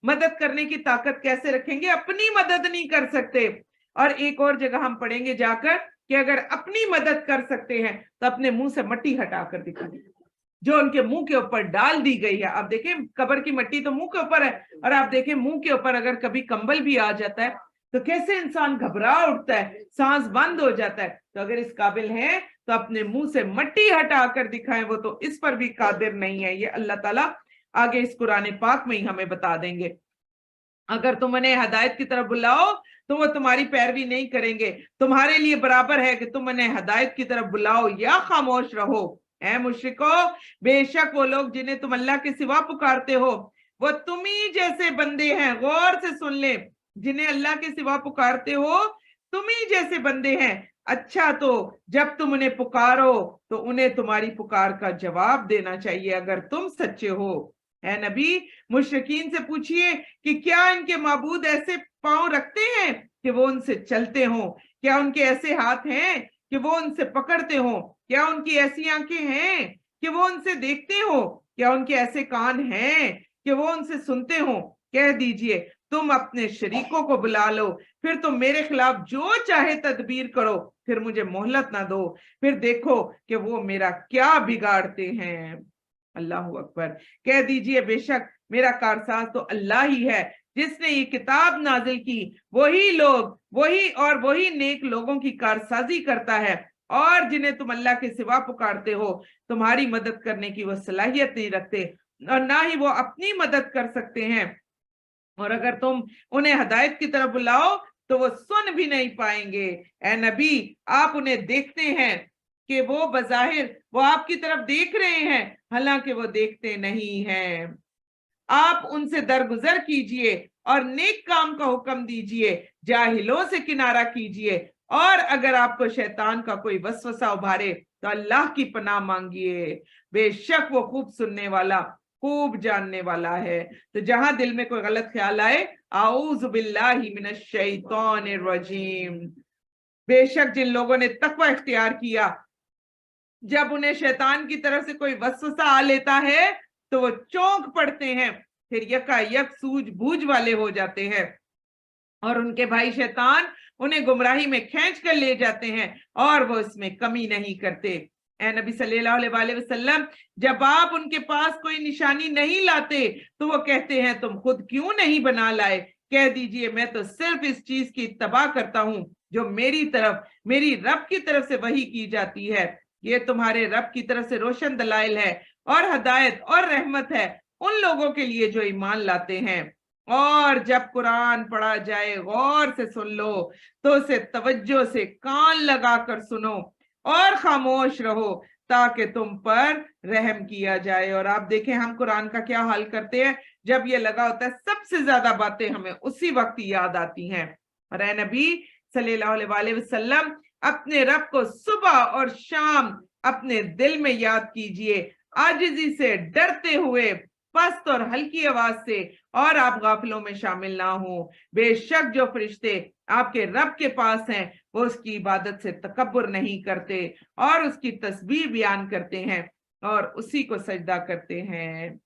Speaker 1: मदद करने की ताकत कैसे रखेंगे, अपनी मदद नहीं कर सकते। और एक और जगह हम पढ़ेंगे जाकर कि अगर अपनी मदद कर सकते हैं तो अपने मुंह से मट्टी हटाकर दिखाएं जो उनके मुंह के ऊपर डाल दी गई है। आप देखें कब्र की मट्टी तो मुंह के ऊपर है, और आप देखें मुंह के ऊपर अगर कभी कंबल भी आ जाता है तो कैसे इंसान घबरा उठता है, सांस बंद हो जाता है। तो अगर इस काबिल है तो अपने मुंह से मट्टी हटाकर दिखाएं, वो तो इस पर भी कादिर नहीं है। ये अल्लाह ताला आगे इस कुरान पाक में ही हमें बता देंगे। अगर तुम उन्हें हदायत की तरफ बुलाओ तो वो तुम्हारी पैरवी नहीं करेंगे। तुम्हारे लिए बराबर है कि तुम उन्हें हदायत की तरफ बुलाओ या खामोश रहो। ऐ मुश्रिको, बेशक वो लोग जिन्हें तुम अल्लाह के सिवा पुकारते हो वो तुम ही जैसे बंदे हैं। गौर से सुन ले, जिन्हें अल्लाह के सिवा पुकारते हो तुम ही जैसे बंदे हैं। अच्छा, तो जब तुम उन्हें पुकारो तो उन्हें तुम्हारी पुकार का जवाब देना चाहिए अगर तुम सच्चे हो। है नबी, मुशरिकीन से पूछिए कि क्या इनके माबूद ऐसे पांव रखते हैं कि वो उनसे चलते हो? क्या उनके ऐसे हाथ हैं कि वो उनसे पकड़ते हो? क्या उनकी ऐसी आंखें हैं कि वो उनसे देखते हो? क्या उनके ऐसे कान हैं कि वो उनसे सुनते हो? कह दीजिए तुम अपने शरीकों को बुला लो, फिर तुम मेरे खिलाफ जो चाहे तदबीर करो, फिर मुझे मोहलत ना दो, फिर देखो कि वो मेरा क्या बिगाड़ते हैं। अल्लाह अकबर। कह दीजिए बेशक मेरा कारसाज तो अल्लाह ही है जिसने ये किताब नाजिल की। वही नेक लोगों की कारसाजी करता है, और जिन्हें तुम अल्लाह के सिवा पुकारते हो तुम्हारी मदद करने की वो सलाहियत नहीं रखते और ना ही वो अपनी मदद कर सकते हैं। और अगर तुम उन्हें हदायत की तरफ बुलाओ तो वो सुन भी नहीं पाएंगे। ए नबी, आप उन्हें देखते हैं कि वो बज़ाहिर वो आपकी तरफ देख रहे हैं, हालांकि वो देखते नहीं हैं। आप उनसे दरगुजर कीजिए और नेक काम का हुक्म दीजिए, जाहिलों से किनारा कीजिए, और अगर आपको शैतान का कोई वसवसा उभारे तो अल्लाह की पनाह मांगिए, बेशक वो खूब सुनने वाला खूब जानने वाला है। तो जहां दिल में कोई गलत ख्याल आए, आऊज़ु बिल्लाहि मिनश शैतानिर रजीम। बेशक जिन लोगों ने तकवा इख्तियार किया, जब उन्हें शैतान की तरफ से कोई वसवसा आ लेता है तो वो चौंक पड़ते हैं, फिर यकायक सूझबूझ वाले हो जाते हैं और उनके भाई शैतान उन्हें गुमराही में खींच कर ले जाते हैं और वो इसमें कमी नहीं करते। ए नबी सल्लल्लाहु अलैहि वसल्लम, जब आप उनके पास कोई निशानी नहीं लाते तो वो कहते हैं तुम खुद क्यों नहीं बना लाए? कह दीजिए मैं तो सिर्फ इस चीज की इत्तबा करता हूं जो मेरी रब की तरफ से वही की जाती है। ये तुम्हारे रब की तरफ से रोशन दलाइल है और हदायत और रहमत है उन लोगों के लिए जो ईमान लाते हैं। और जब कुरान पढ़ा जाए गौर से सुन लो, तो उसे तवज्जो से कान लगाकर सुनो और खामोश रहो ताकि तुम पर रहम किया जाए। और आप देखें हम कुरान का क्या हाल करते हैं, जब ये लगा होता है सबसे ज्यादा बातें हमें उसी वक्त याद आती हैं। और ए नबी सल्लल्लाहु अलैहि वसल्लम, अपने रब को सुबह और शाम अपने दिल में याद कीजिए, आजिजी से, डरते हुए, पस्त और हल्की आवाज से, और आप गाफिलों में शामिल ना हो। बेशक जो फरिश्ते आपके रब के पास हैं वो उसकी इबादत से तकब्बुर नहीं करते और उसकी तस्बीह बयान करते हैं और उसी को सजदा करते हैं।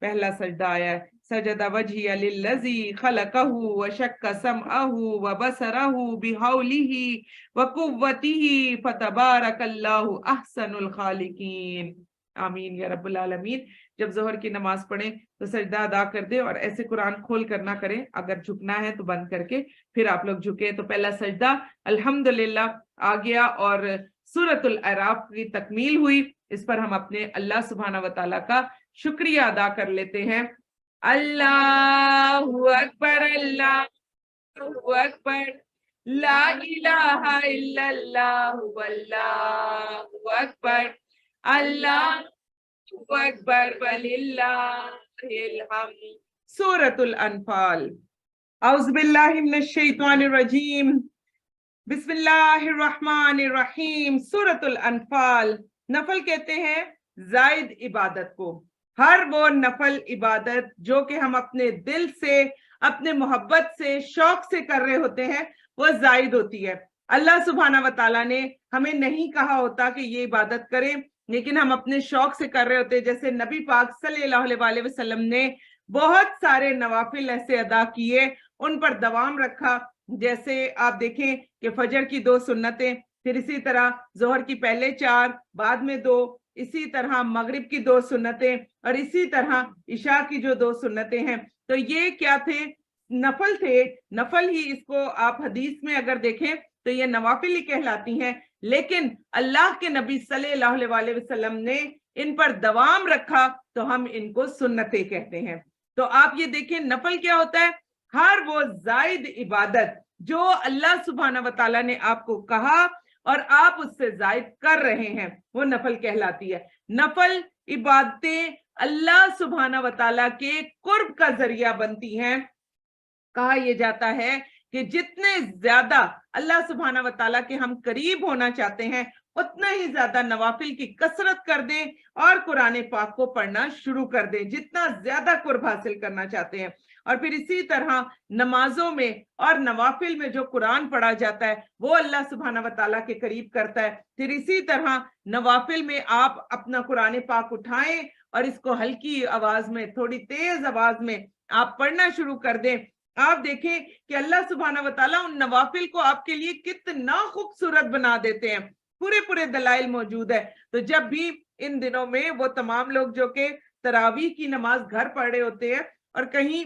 Speaker 1: पहला सजदा आया सजदा वजहिया लिल्लज़ी खलक़हु व शक्का समअहु व बसरहु बिहौलिही व कुव्वतिही फतबारकल्लाहु अहसनुल खालिकीन। आमीन या रब्बुल आलमीन। जब जोहर की नमाज पढ़ें तो सजदा अदा कर दे और ऐसे कुरान खोल कर ना करें, अगर झुकना है तो बंद करके फिर आप लोग झुके। तो पहला सजदा अल्हम्दुलिल्लाह आ गया और सूरतुल अराफ की तकमील हुई। इस पर हम अपने अल्लाह सुब्हाना व तआला का शुक्रिया अदा कर लेते हैं। अल्लाहु अकबर, अल्लाहु अकबर, ला इलाहा इल्लल्लाहु वल्लाहु अकबर, अल्लाहु अकबर वलिल्लाहिल हम्द। सूरतुल अनफाल। औज़ु बिल्लाहि मिनश शैतानिर रजीम, बिस्मिल्लाहिर्रहमानिर्रहीम। सूरतुल अनफाल। नफल कहते हैं जायद इबादत को। हर वो नफल इबादत जो कि हम अपने दिल से, अपने मोहब्बत से, शौक से कर रहे होते हैं, वो जायद होती है। अल्लाह सुब्हाना व तआला ने हमें नहीं कहा होता कि ये इबादत करें, लेकिन हम अपने शौक से कर रहे होते हैं। जैसे नबी पाक सल्लल्लाहु अलैहि वसल्लम ने बहुत सारे नवाफिल ऐसे अदा किए, उन पर दवाम रखा। जैसे आप देखें कि फजर की 2 सुन्नतें, फिर इसी तरह जोहर की पहले 4, बाद में 2, इसी तरह मगरिब की 2 सुन्नतें, और इसी तरह इशा की जो 2 सुन्नतें हैं। तो ये क्या थे? नफल थे। नफल ही इसको आप हदीस में अगर देखें तो ये नवाफिल ही कहलाती हैं, लेकिन अल्लाह के नबी सल्लल्लाहु अलैहि वसल्लम ने इन पर दवाम रखा तो हम इनको सुन्नतें कहते हैं। तो आप ये देखें, नफल क्या होता है? हर वो जायद इबादत जो अल्लाह सुब्हाना व तआला ने आपको कहा और आप उससे जायद कर रहे हैं, वो नफल कहलाती है। नफल इबादतें अल्लाह सुब्हाना व तआला के कुर्ब का जरिया बनती हैं। कहा यह जाता है कि जितने ज्यादा अल्लाह सुब्हाना व तआला के हम करीब होना चाहते हैं, उतना ही ज्यादा नवाफिल की कसरत कर दें और कुरान पाक को पढ़ना शुरू कर दें, जितना ज्यादा कुर्ब हासिल करना चाहते हैं। और फिर इसी तरह नमाजों में और नवाफिल में जो कुरान पढ़ा जाता है, वो अल्लाह सुब्हाना व तआला के करीब करता है। फिर इसी तरह नवाफिल में आप अपना कुरान पाक उठाएं और इसको हल्की आवाज में, थोड़ी तेज आवाज में आप पढ़ना शुरू कर दें। आप देखें कि अल्लाह सुब्हाना व तआला उन नवाफिल को आपके लिए कितना खूबसूरत बना देते हैं। पूरे पूरे दलाइल मौजूद है। तो जब भी इन दिनों में वो तमाम लोग जो कि तरावीह की नमाज घर पढ़ रहे होते हैं और कहीं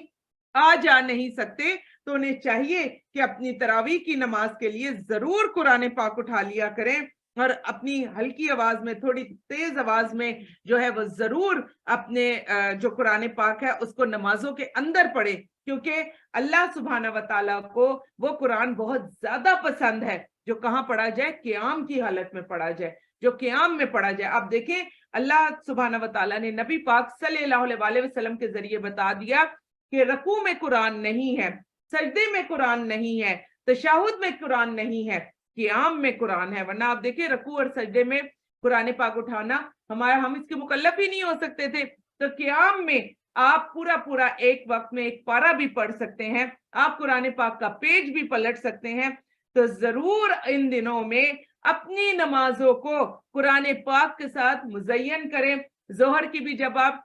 Speaker 1: आ जा नहीं सकते, तो उन्हें चाहिए कि अपनी तरावीह की नमाज के लिए जरूर कुरान पाक उठा लिया करें और अपनी हल्की आवाज में, थोड़ी तेज आवाज में जो है वो जरूर अपने जो कुरान पाक है उसको नमाजों के अंदर पढ़े, क्योंकि अल्लाह सुब्हाना व तआला को वो कुरान बहुत ज्यादा पसंद है जो कहाँ पढ़ा जाए? क़याम की हालत में पढ़ा जाए, जो क़याम में पढ़ा जाए। आप देखें, अल्लाह सुब्हाना व तआला ने नबी पाक सल्लल्लाहु अलैहि वसल्लम के जरिए बता दिया कि रकू में कुरान नहीं है, सजदे में कुरान नहीं है, तशहुद में कुरान नहीं है, क़याम में कुरान है। वरना आप देखिए, रकू और सजदे में कुरान पाक उठाना हम इसके मुकल्लफ ही नहीं हो सकते थे। तो क़याम में आप पूरा पूरा एक वक्त में एक पारा भी पढ़ सकते हैं, आप कुरान पाक का पेज भी पलट सकते हैं। तो जरूर इन दिनों में अपनी नमाजों को कुरान पाक के साथ मुज़य्यन करें। जोहर की भी जब आप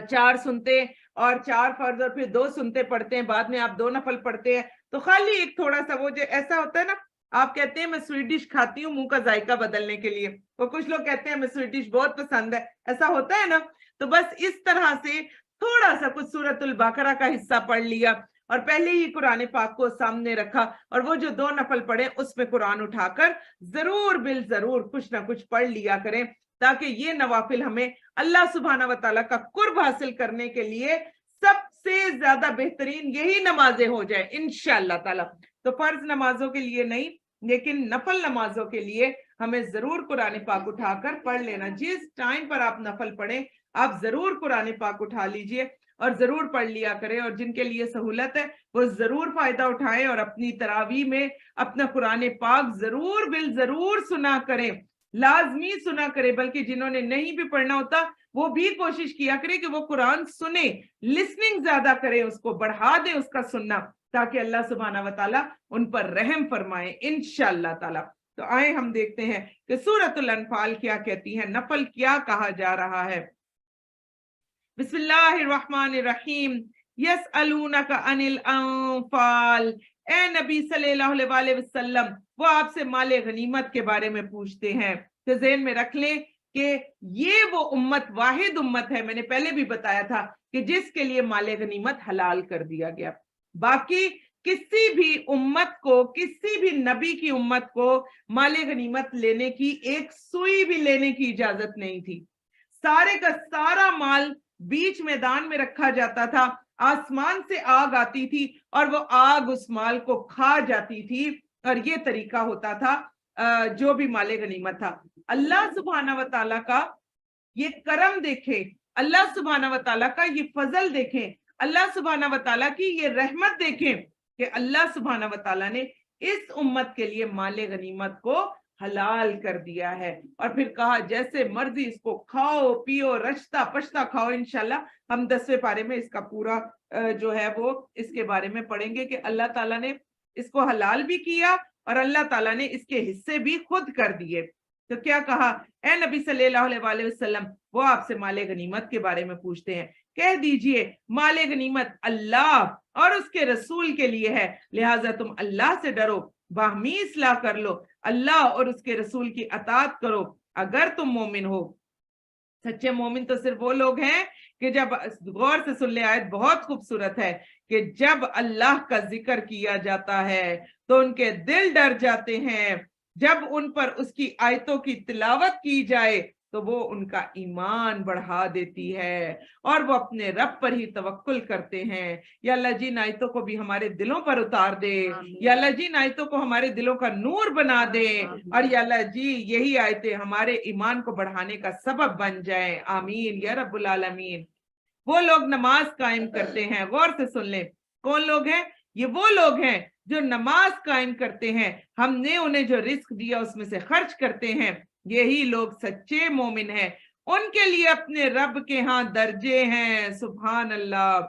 Speaker 1: 4 सुनते और 4 फर्ज और फिर 2 सुनते पढ़ते हैं, बाद में आप 2 नफल पढ़ते हैं, तो खाली एक थोड़ा सा वो जो ऐसा होता है ना, आप कहते हैं मैं स्वीट डिश खाती हूँ मुंह का जायका बदलने के लिए, और कुछ लोग कहते हैं मैं स्वीट डिश बहुत पसंद है, ऐसा होता है ना। तो बस इस तरह से थोड़ा सा कुछ सूरतुल बकरा का हिस्सा पढ़ लिया और पहले ही कुरान पाक को सामने रखा, और वो जो 2 नफल पढ़े उसमें कुरान उठाकर जरूर बिल जरूर कुछ ना कुछ पढ़ लिया करें, ताकि ये नवाफिल हमें अल्लाह सुब्हाना व तआला का कुर्ब हासिल करने के लिए सबसे ज्यादा बेहतरीन यही नमाजें हो जाए इंशाअल्लाह ताला। तो फर्ज नमाजों के लिए नहीं, लेकिन नफल नमाजों के लिए हमें जरूर कुरान पाक उठाकर पढ़ लेना। जिस टाइम पर आप नफल पढ़ें, आप जरूर कुरान पाक उठा लीजिए और जरूर पढ़ लिया करें। और जिनके लिए सहूलत है वो जरूर फायदा उठाएं और अपनी तरावी में अपना कुरान पाक जरूर बिल जरूर सुना करें, लाजमी सुना करें। बल्कि जिन्होंने नहीं भी पढ़ना होता वो भी कोशिश किया करें कि वो कुरान सुने, लिसनिंग ज्यादा करें, उसको बढ़ा दें उसका सुनना, ताकि अल्लाह सुब्हाना व तआला उन पर रहम फरमाए इंशाअल्लाह ताला। तो आए हम देखते हैं कि सूरतुल अनफाल क्या कहती है, नफल क्या कहा जा रहा है। बिस्मिल्लाहिर्रहमानिर्रहीम। यसअलूनका अनिल अनफाल। ए नबी सल्लल्लाहु अलैहि वसल्लम, वो आपसे माले गनीमत के बारे में पूछते हैं। तो ज़हन में रख लें कि ये वो उम्मत वाहिद उम्मत है, मैंने पहले भी बताया था, कि जिसके लिए माले गनीमत हलाल कर दिया गया। बाकी किसी भी उम्मत को, किसी भी नबी की उम्मत को माले गनीमत लेने की, एक सुई भी लेने की इजाजत नहीं थी। सारे का सारा माल बीच मैदान में रखा जाता था आसमान से आग आती थी और वो आग उस माल को खा जाती थी, और ये तरीका होता था जो भी माले गनीमत था। अल्लाह सुब्हाना व तआला का ये करम देखें, अल्लाह सुब्हाना व तआला का ये फजल देखें, अल्लाह सुब्हाना व तआला की ये रहमत देखें कि अल्लाह सुब्हाना व तआला ने इस उम्मत के लिए माले गनीमत को हलाल कर दिया है। और फिर कहा जैसे मर्जी इसको खाओ पियो रचता पछता खाओ। इंशाल्लाह हम 10वें पारे में इसका पूरा जो है वो इसके बारे में पढ़ेंगे कि अल्लाह ताला ने इसको हलाल भी किया और अल्लाह ताला ने इसके हिस्से भी खुद कर दिए। तो क्या कहा, ए नबी सल्लल्लाहु अलैहि वसल्लम, वो आपसे माले गनीमत के बारे में पूछते हैं, कह दीजिए माले गनीमत अल्लाह और उसके रसूल के लिए है, लिहाजा तुम अल्लाह से डरो, बाहमी इस्लाह कर लो, अल्लाह और उसके रसूल की अताअत करो अगर तुम मोमिन हो। सच्चे मोमिन तो सिर्फ वो लोग हैं कि जब, गौर से सुन ले, आयत बहुत खूबसूरत है, कि जब अल्लाह का जिक्र किया जाता है तो उनके दिल डर जाते हैं, जब उन पर उसकी आयतों की तिलावत की जाए तो वो उनका ईमान बढ़ा देती है और वो अपने रब पर ही तवक्कुल करते हैं। या अल्लाह जी इन आयतों को भी हमारे दिलों पर उतार दे, या अल्लाह जी इन आयतों को हमारे दिलों का नूर बना दे, और या अल्लाह जी यही आयतें हमारे ईमान को बढ़ाने का सबब बन जाएं। आमीन या रब्बुल आलमीन। वो लोग नमाज कायम करते हैं, गौर से सुन लें, कौन लोग हैं? ये वो लोग हैं जो नमाज कायम करते हैं, हमने उन्हें जो रिस्क दिया उसमें से खर्च करते हैं, यही लोग सच्चे मोमिन हैं। उनके लिए अपने रब के यहाँ दर्जे हैं, सुभान अल्लाह,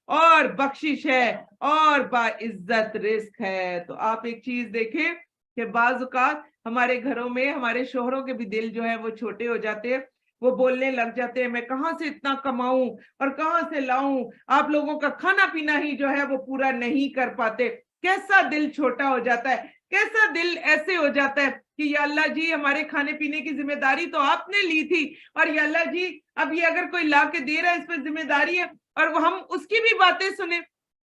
Speaker 1: और बख्शिश है और बाइज्जत रिस्क है। तो आप एक चीज देखें कि बाज़ औक़ात हमारे घरों में हमारे शोहरों के भी दिल जो है वो छोटे हो जाते हैं, वो बोलने लग जाते हैं मैं कहाँ से इतना कमाऊं और कहाँ से लाऊं, आप लोगों का खाना पीना ही जो है वो पूरा नहीं कर पाते। कैसा दिल छोटा हो जाता है, कैसा दिल ऐसे हो जाता है कि या अल्लाह जी हमारे खाने पीने की जिम्मेदारी तो आपने ली थी, और या अल्लाह जी अब ये अगर कोई ला के दे रहा है इस पर जिम्मेदारी है, और वो हम उसकी भी बातें सुने,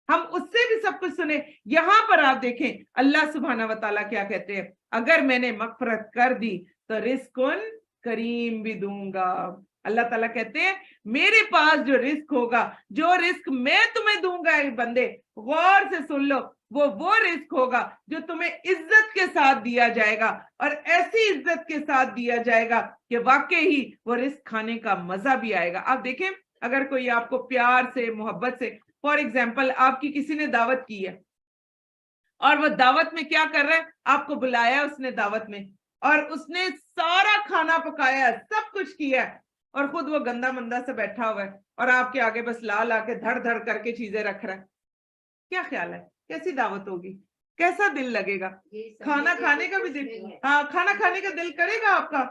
Speaker 1: हम उससे भी सब कुछ सुने। यहाँ पर आप देखें अल्लाह सुब्हाना व तआला क्या कहते हैं, अगर मैंने मगफरत कर दी तो रिस्कुन करीम भी दूंगा। अल्लाह ताला कहते हैं मेरे पास जो रिस्क होगा, जो रिस्क मैं तुम्हें दूंगा बंदे, गौर से सुन लो, वो रिस्क होगा जो तुम्हें इज्जत के साथ दिया जाएगा, और ऐसी इज्जत के साथ दिया जाएगा कि वाकई ही वो रिस्क खाने का मजा भी आएगा। आप देखें अगर कोई आपको प्यार से मोहब्बत से, फॉर एग्जाम्पल आपकी किसी ने दावत की है और वो दावत में क्या कर रहा है, आपको बुलाया उसने दावत में और उसने सारा खाना पकाया, सब कुछ किया है, और खुद वो गंदा मंदा से बैठा हुआ है और आपके आगे बस ला ला के धड़ धड़ करके चीजें रख रहा है। क्या ख्याल है, कैसी दावत होगी, कैसा दिल लगेगा? खाना खाने का भी दिल, हाँ खाना खाने का दिल करेगा आपका?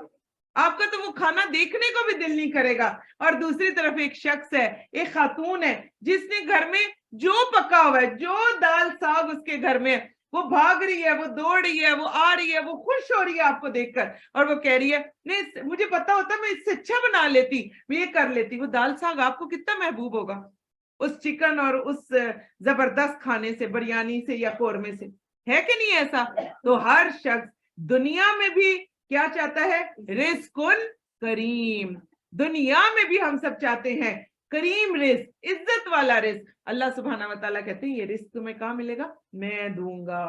Speaker 1: आपका तो वो खाना देखने को भी दिल नहीं करेगा। और दूसरी तरफ एक शख्स है, एक खातून है, जिसने घर में जो पका हुआ है, जो दाल साग उसके घर में है, वो भाग रही है, वो दौड़ रही है, वो आ रही है, वो खुश हो रही है आपको देखकर, और वो कह रही है नहीं मुझे पता होता मैं इससे अच्छा बना लेती, मैं ये कर लेती। वो दाल साग आपको कितना महबूब होगा उस चिकन और उस जबरदस्त खाने से, बिरयानी से या कोरमे से, है कि नहीं ऐसा? तो हर शख्स दुनिया में भी क्या चाहता है, रिस्कुन करीम। दुनिया में भी हम सब चाहते हैं करीम रिस्क, इज्जत वाला रिस्क। अल्लाह सुब्हाना व तआला कहते हैं ये रिस्क तुम्हें कहाँ मिलेगा, मैं दूंगा,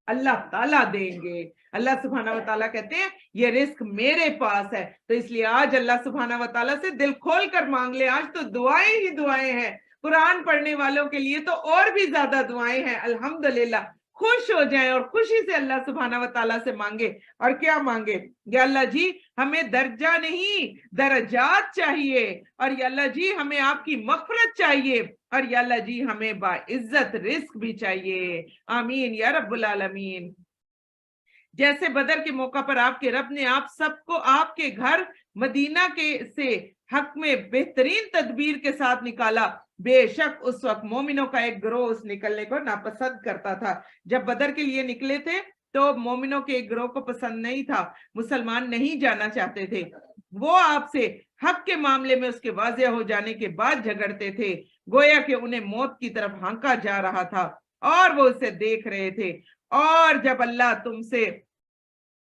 Speaker 1: अल्लाह ताला देंगे। अल्लाह सुब्हाना व तआला कहते हैं ये रिस्क मेरे पास है। तो इसलिए आज अल्लाह सुब्हाना व तआला से दिल खोल कर मांग ले। आज तो दुआएं ही दुआएं हैं, कुरान पढ़ने वालों के लिए तो और भी ज्यादा दुआएं हैं। अल्हम्दुलिल्लाह, खुश हो जाएं और खुशी से अल्लाह सुब्हाना व तआला से मांगे। और क्या मांगे, या अल्लाह जी हमें दर्जा नहीं दरजात चाहिए, और या अल्लाह जी हमें आपकी मग़फ़िरत चाहिए, और या अल्लाह जी हमें बाइज्जत रिस्क भी चाहिए। आमीन या रब्बुल आलमीन। जैसे बदर के मौका पर आपके रब ने आप सबको आपके घर मदीना के से हक में बेहतरीन तदबीर के साथ निकाला। बेशक उस वक्त मोमिनों का एक गिरोह उस निकलने को नापसंद करता था। जब बदर के लिए निकले थे तो मोमिनों के एक गिरोह को पसंद नहीं था, मुसलमान नहीं जाना चाहते थे। वो आपसे हक के मामले में उसके वाज़ेह हो जाने के बाद झगड़ते थे, गोया कि उन्हें मौत की तरफ हांका जा रहा था और वो उसे देख रहे थे। और जब अल्लाह तुमसे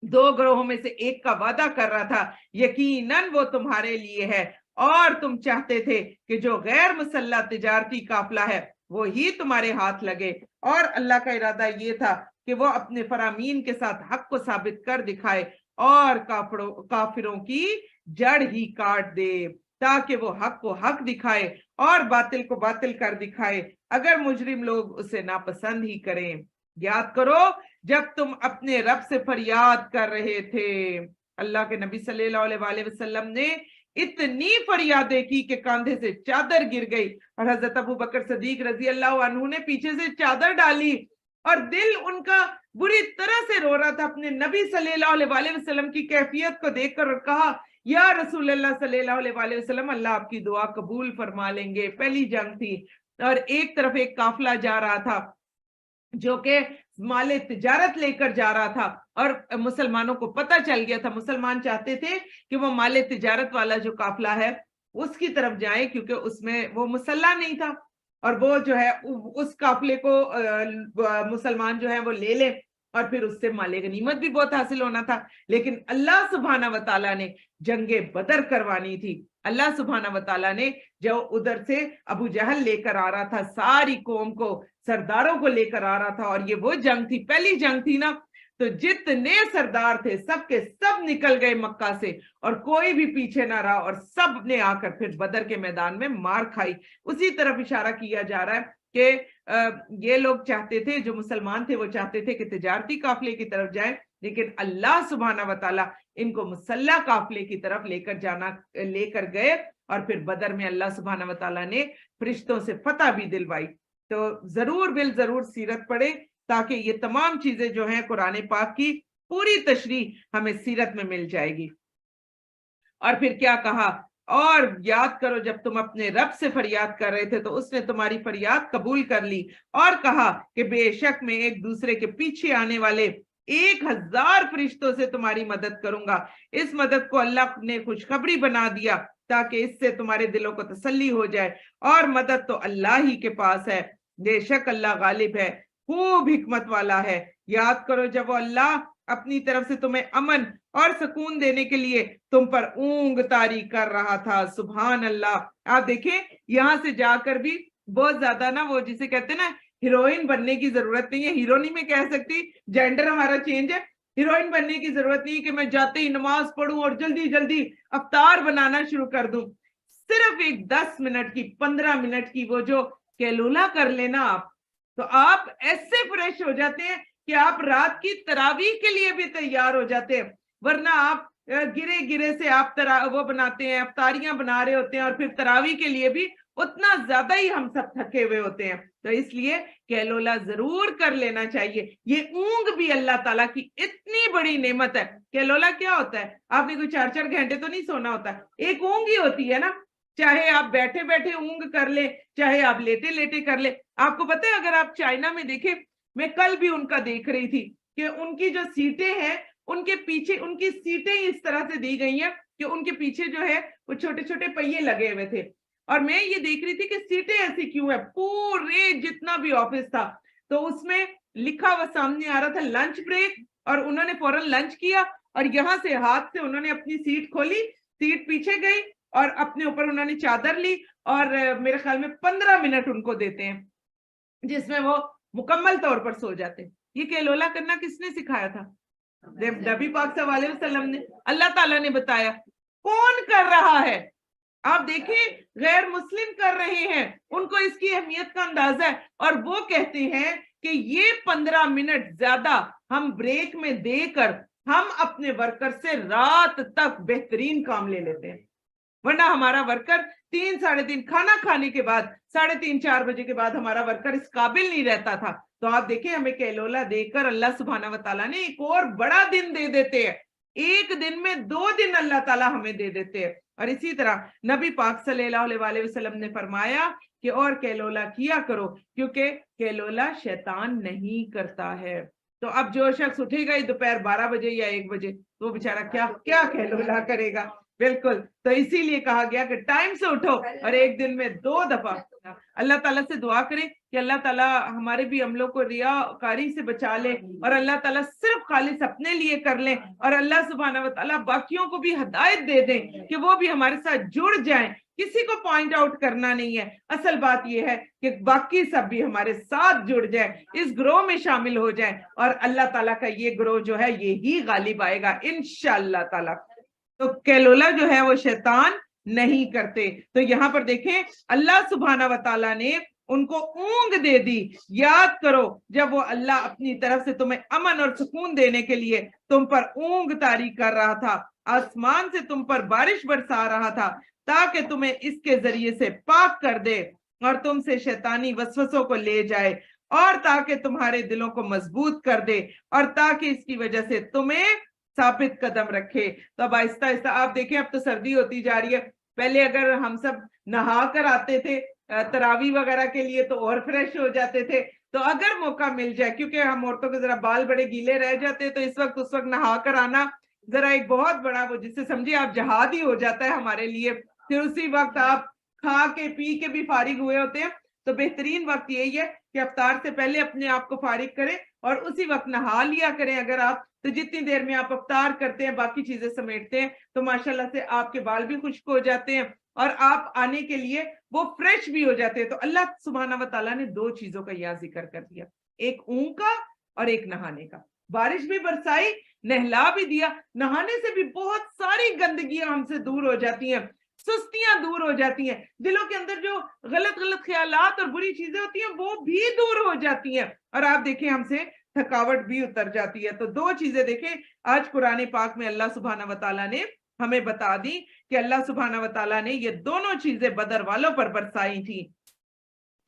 Speaker 1: दो ग्रोहों में से एक का वादा कर रहा था, यकीनन वो तुम्हारे लिए है اور تم چاہتے تھے کہ جو غیر مسلح تجارتی قافلہ ہے وہ ہی تمہارے ہاتھ لگے، اور اللہ کا ارادہ یہ تھا کہ وہ اپنے فرامین کے ساتھ حق کو ثابت کر دکھائے اور کافروں کی جڑ ہی کاٹ دے، تاکہ وہ حق کو حق دکھائے اور باطل کو باطل کر دکھائے، اگر مجرم لوگ اسے ناپسند ہی کریں۔ یاد کرو جب تم اپنے رب سے فریاد کر رہے تھے، اللہ کے نبی صلی اللہ علیہ وآلہ وسلم نے اتنی فریادیں کی کہ کاندھے سے چادر گر گئی، اور حضرت ابو بکر صدیق رضی اللہ عنہ نے پیچھے سے چادر ڈالی اور دل ان کا بری طرح سے رو رہا تھا اپنے نبی صلی اللہ علیہ وآلہ وسلم کی کیفیت کو دیکھ کر، اور کہا یا رسول اللہ صلی اللہ علیہ وآلہ وسلم، اللہ آپ کی دعا قبول فرما لیں گے۔ پہلی جنگ تھی اور ایک طرف ایک قافلہ جا رہا تھا جو کہ مال تجارت لے کر جا رہا تھا، اور مسلمانوں کو پتہ چل گیا تھا، مسلمان چاہتے تھے کہ وہ مال تجارت والا جو قافلہ ہے اس کی طرف جائیں، کیونکہ اس میں وہ مسلح نہیں تھا، اور وہ جو ہے اس قافلے کو مسلمان جو ہے وہ لے لیں اور پھر اس سے مال غنیمت بھی بہت حاصل ہونا تھا۔ لیکن اللہ سبحانہ وتعالیٰ نے جنگ بدر کروانی تھی۔ اللہ سبحانہ وتعالیٰ نے جو ادھر سے ابو جہل لے کر آ رہا تھا، ساری قوم کو، سرداروں کو لے کر آ رہا تھا، اور یہ وہ جنگ تھی، پہلی جنگ تھی نا، تو جتنے سردار تھے سب کے سب نکل گئے مکہ سے، اور کوئی بھی پیچھے نہ رہا، اور سب نے آ کر پھر بدر کے میدان میں مار کھائی۔ اسی طرف اشارہ کیا جا رہا ہے کہ یہ لوگ چاہتے تھے، جو مسلمان تھے وہ چاہتے تھے کہ تجارتی قافلے کی طرف جائیں، لیکن اللہ سبحانہ وتعالی ان کو مسلح قافلے کی طرف لے کر گئے، اور پھر بدر میں اللہ سبحانہ وتعالی نے فرشتوں سے فتح بھی دلوائی۔ تو ضرور ضرور سیرت پڑھیں، تاکہ یہ تمام چیزیں جو ہیں قرآن پاک کی پوری تشریح ہمیں سیرت میں مل جائے گی۔ اور پھر کیا کہا، اور یاد کرو جب تم اپنے رب سے فریاد کر رہے تھے تو اس نے تمہاری فریاد قبول کر لی، اور کہا کہ بے شک میں ایک دوسرے کے پیچھے آنے والے 1000 فرشتوں سے تمہاری مدد کروں گا۔ اس مدد کو اللہ نے خوشخبری بنا دیا تاکہ اس سے تمہارے دلوں کو تسلی ہو جائے، اور مدد تو اللہ ہی کے پاس ہے، بے شک اللہ غالب ہے، خوب حکمت والا ہے۔ یاد کرو جب وہ اللہ اپنی طرف سے تمہیں امن اور سکون دینے کے لیے تم پر اونگ طاری کر رہا تھا۔ سبحان اللہ۔ آپ دیکھیں یہاں سے جا کر بھی بہت زیادہ نا، وہ جسے کہتے ہیں نا ہیروئن بننے کی ضرورت نہیں ہے، ہیرو نہیں میں کہہ سکتی، جینڈر ہمارا چینج ہے، ہیروئن بننے کی ضرورت نہیں کہ میں جاتے ہی نماز پڑھوں اور جلدی جلدی افطار بنانا شروع کر دوں۔ صرف ایک 10 منٹ کی 15 منٹ کی وہ جو کیلولا کر لینا آپ، تو آپ ایسے فریش ہو جاتے ہیں کہ آپ رات کی تراویح کے لیے بھی تیار ہو جاتے ہیں، ورنہ آپ گرے گرے سے آپ وہ بناتے ہیں، افطاریاں بنا رہے ہوتے ہیں، اور پھر تراویح کے لیے بھی اتنا زیادہ ہی ہم سب تھکے ہوئے ہوتے ہیں۔ تو اس لیے کیلولا ضرور کر لینا چاہیے۔ یہ اونگ بھی اللہ تعالیٰ کی اتنی بڑی نعمت ہے۔ کیلولا کیا ہوتا ہے؟ آپ نے کوئی 4 گھنٹے تو نہیں سونا ہوتا، ایک اونگ ہی ہوتی ہے نا، چاہے آپ بیٹھے بیٹھے اونگ کر لیں، چاہے آپ لیٹے لیٹے کر لیں۔ آپ کو پتہ ہے اگر آپ چائنا میں دیکھیں، میں کل بھی ان کا دیکھ رہی تھی کہ ان کی جو سیٹیں ہیں ان کے پیچھے، ان کی سیٹیں اس طرح سے دی گئی ہیں کہ ان کے پیچھے جو ہے وہ چھوٹے چھوٹے پہیے لگے ہوئے تھے، اور میں یہ دیکھ رہی تھی کہ سیٹیں ایسی کیوں ہیں۔ پورے جتنا بھی آفس تھا تو اس میں لکھا ہوا سامنے آ رہا تھا لنچ بریک، اور انہوں نے فوراً لنچ کیا، اور یہاں سے ہاتھ سے انہوں نے اپنی سیٹ کھولی، سیٹ پیچھے گئی، اور اپنے اوپر انہوں نے چادر لی، اور میرے خیال میں 15 منٹ ان کو دیتے ہیں جس میں وہ مکمل طور پر سو جاتے ہیں۔ یہ کیلولا کرنا کس نے سکھایا تھا؟ نبی پاک صلی اللہ علیہ وسلم نے، اللہ تعالیٰ نے بتایا۔ کون کر رہا ہے؟ آپ دیکھیں غیر مسلم کر رہے ہیں، ان کو اس کی اہمیت کا اندازہ ہے، اور وہ کہتے ہیں کہ یہ 15 منٹ زیادہ ہم بریک میں دے کر ہم اپنے ورکر سے رات تک بہترین کام لے لیتے ہیں، ورنہ ہمارا ورکر 3 ساڑھے 3 کھانا کھانے کے بعد 3:30 4 بجے کے بعد ہمارا ورکر اس قابل نہیں رہتا تھا۔ تو آپ دیکھیں ہمیں کیلولا دے کر اللہ سبحانہ وتعالیٰ نے ایک اور بڑا دن دے دیتے ہیں، ایک دن میں 2 دن اللہ تعالیٰ ہمیں دے دیتے ہیں۔ اور اسی طرح نبی پاک صلی اللہ علیہ وآلہ وسلم نے فرمایا کہ اور کیلولا کیا کرو، کیونکہ کیلولا شیطان نہیں کرتا ہے۔ تو اب جو شخص اٹھے گا دوپہر 12 بجے یا 1 بجے، تو وہ بیچارہ کیا کیلولا کرے گا؟ बिल्कुल, तो इसीलिए कहा गया कि टाइम से उठो और एक दिन में 2 दफा अल्लाह ताला से दुआ करें कि अल्लाह ताला हमारे भी अमलों को रियाकारी से बचा ले और अल्लाह ताला सिर्फ खालिस अपने लिए कर ले और अल्लाह सुब्हानहू व तआला बाकियों को भी हिदायत दे दें कि वो भी हमारे साथ जुड़ जाएं। किसी को पॉइंट आउट करना नहीं है, असल बात यह है कि बाकी सब भी हमारे साथ जुड़ जाए, इस ग्रोह में शामिल हो जाए और अल्लाह ताला का ये ग्रोह जो है ये ही गालिब आएगा इंशाअल्लाह ताला। तो कैलोला जो है वो शैतान नहीं करते। तो यहाँ पर देखें अल्लाह सुब्हानहू व तआला ने उनको ऊंग दे दी। याद करो जब वो अल्लाह अपनी तरफ से तुम्हें अमन और सुकून देने के लिए तुम पर ऊंग तारी कर रहा था, आसमान से तुम पर बारिश बरसा रहा था ताकि तुम्हें इसके जरिए से पाक कर दे और तुमसे शैतानी वसवसों को ले जाए और ताकि तुम्हारे दिलों को मजबूत कर दे और ताकि इसकी वजह से तुम्हें साबित कदम रखे। तो अब आहिस्ता आहिस्ता आप देखें अब तो सर्दी होती जा रही है। पहले अगर हम सब नहा कर आते थे तरावी वगैरह के लिए तो और फ्रेश हो जाते थे। तो अगर मौका मिल जाए, क्योंकि हम औरतों के जरा बाल बड़े गीले रह जाते तो इस वक्त उस वक्त नहा कर आना जरा एक बहुत बड़ा वो जिससे समझिए आप जहाद ही हो जाता है हमारे लिए। फिर उसी वक्त आप खा के पी के भी फारिग हुए होते हैं। तो बेहतरीन वक्त यही है कि अफ्तार से पहले अपने आप को फारिग करें और उसी वक्त नहा लिया करें। अगर आप तो जितनी देर में आप अफ्तार करते हैं बाकी चीजें समेटते हैं तो माशाल्लाह से आपके बाल भी खुश्क हो जाते हैं और आप आने के लिए वो फ्रेश भी हो जाते हैं। तो अल्लाह सुब्हानहू व तआला ने 2 चीजों का यहाँ जिक्र कर दिया, एक ऊँग का और एक नहाने का। बारिश भी बरसाई, नहला भी दिया। नहाने से भी बहुत सारी गंदगियां हमसे दूर हो जाती हैं, सुस्तियां दूर हो जाती हैं, दिलों के अंदर जो गलत गलत ख्यालात और बुरी चीजें होती हैं वो भी दूर हो जाती हैं और आप देखें हमसे थकावट भी उतर जाती है। तो 2 चीजें देखें आज कुरान पाक में अल्लाह सुब्हानहू व तआला ने हमें बता दी कि अल्लाह सुब्हानहू व तआला ने ये दोनों चीजें बदर वालों पर बरसाई थी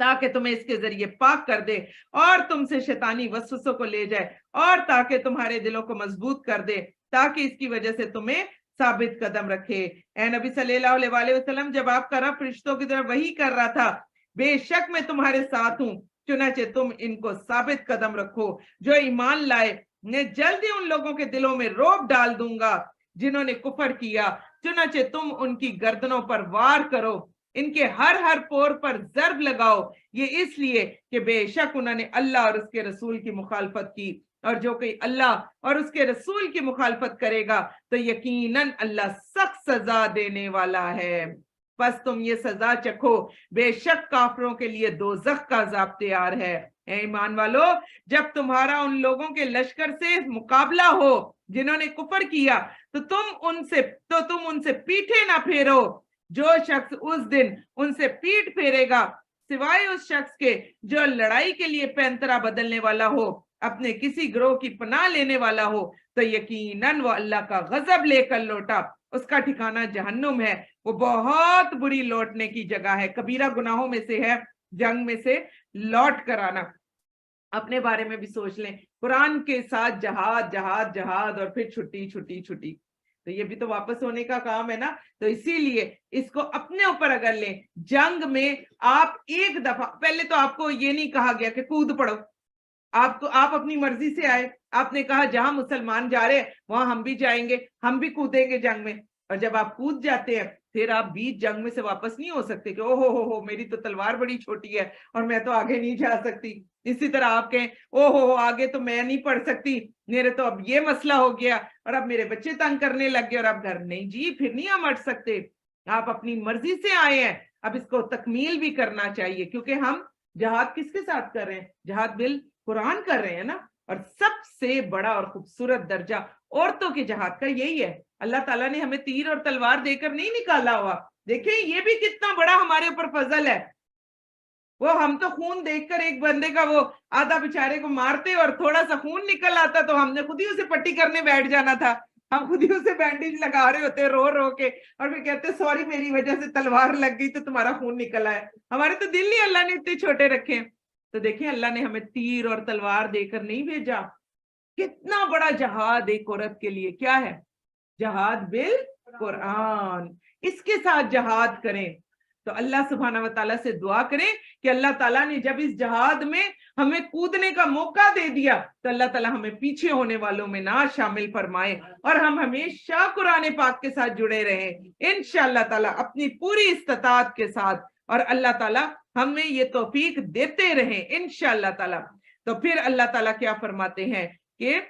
Speaker 1: ताकि तुम्हें इसके जरिए पाक कर दे और तुमसे शैतानी वसवसों को ले जाए और ताकि तुम्हारे दिलों को मजबूत कर दे ताकि इसकी वजह से तुम्हें साबित कदम रखे। ए नबी सल्लल्लाहु अलैहि वसल्लम जब आपका रब फरिश्तों की तरफ वही कर रहा था, बेशक मैं तुम्हारे साथ हूं, चुनाचे तुम इनको साबित कदम रखो जो ईमान लाए, मैं जल्दी उन लोगों के दिलों में रोब डाल दूंगा जिन्होंने कुफर किया, चुनाचे तुम उनकी गर्दनों पर वार करो, इनके हर हर पोर पर जर्ब लगाओ, ये इसलिए कि बेशक उन्होंने अल्लाह और उसके रसूल की मुखालफत की और जो कोई अल्लाह और उसके रसूल की मुखालफत करेगा तो यकीनन अल्लाह सख्त सजा देने वाला है। बस तुम ये सजा चखो, बेशक काफिरों के लिए दोज़ख का अज़ाब तैयार है। ए ईमान वालो, जब तुम्हारा उन लोगों के लश्कर से मुकाबला हो जिन्होंने कुफर किया तो तुम उनसे पीठे ना फेरो। जो शख्स उस दिन उनसे पीठ फेरेगा सिवाय उस शख्स के जो लड़ाई के लिए पैंतरा बदलने वाला हो, अपने किसी ग्रोह की पनाह लेने वाला हो, तो यकीनन वो अल्लाह का गजब लेकर लौटा, उसका ठिकाना जहन्नुम है, वो बहुत बुरी लौटने की जगह है। कबीरा गुनाहों में से है जंग में से लौट कर आना। अपने बारे में भी सोच लें, कुरान के साथ जहाद जहाद जहाद और फिर छुट्टी छुट्टी छुट्टी, तो ये भी तो वापस होने का काम है ना। तो इसीलिए इसको अपने ऊपर अगर लें, जंग में आप एक दफा, पहले तो आपको ये नहीं कहा गया कि कूद पड़ो, आप अपनी मर्जी से आए, आपने कहा जहां मुसलमान जा रहे हैं वहां हम भी जाएंगे, हम भी कूदेंगे जंग में। और जब आप कूद जाते हैं फिर आप बीच जंग में से वापस नहीं हो सकते कि ओहो हो मेरी तो तलवार बड़ी छोटी है और मैं तो आगे नहीं जा सकती। इसी तरह आप कहें ओहो आगे तो मैं नहीं पढ़ सकती, मेरे तो अब ये मसला हो गया और अब मेरे बच्चे तंग करने लग गए और अब घर, नहीं जी, फिर नहीं हम अट सकते। आप अपनी मर्जी से आए हैं, अब इसको तकमील भी करना चाहिए, क्योंकि हम जहाद किसके साथ कर रहे हैं? जहाद बिल कुरान कर रहे हैं ना। और सबसे बड़ा और खूबसूरत दर्जा औरतों के जहाद का यही है। अल्लाह ताला ने हमें तीर और तलवार देकर नहीं निकाला हुआ। देखिए ये भी कितना बड़ा हमारे ऊपर फजल है। वो हम तो खून देखकर एक बंदे का वो आधा बेचारे को मारते और थोड़ा सा खून निकल आता तो हमने खुद ही उसे पट्टी करने बैठ जाना था, हम खुद ही उसे बैंडेज लगा रहे होते रो रो के और फिर कहते सॉरी मेरी वजह से तलवार लग गई तो तुम्हारा खून निकला है। हमारे तो दिल ही अल्लाह ने इतने छोटे रखे हैं। तो देखिए अल्लाह ने हमें तीर और तलवार देकर नहीं भेजा। कितना बड़ा जहाद एक औरत के लिए क्या है? जहाद बिल कुरान, इसके साथ जहाद करें। تو اللہ سبحانہ و تعالیٰ سے دعا کریں کہ اللہ تعالیٰ نے جب اس جہاد میں ہمیں کودنے کا موقع دے دیا تو اللہ تعالیٰ ہمیں پیچھے ہونے والوں میں نہ شامل فرمائے اور ہم ہمیشہ قرآن پاک کے ساتھ جڑے رہیں انشاءاللہ تعالیٰ اپنی پوری استطاعت کے ساتھ، اور اللہ تعالیٰ ہمیں یہ توفیق دیتے رہیں انشاءاللہ تعالیٰ۔ تو پھر اللہ تعالیٰ کیا فرماتے ہیں کہ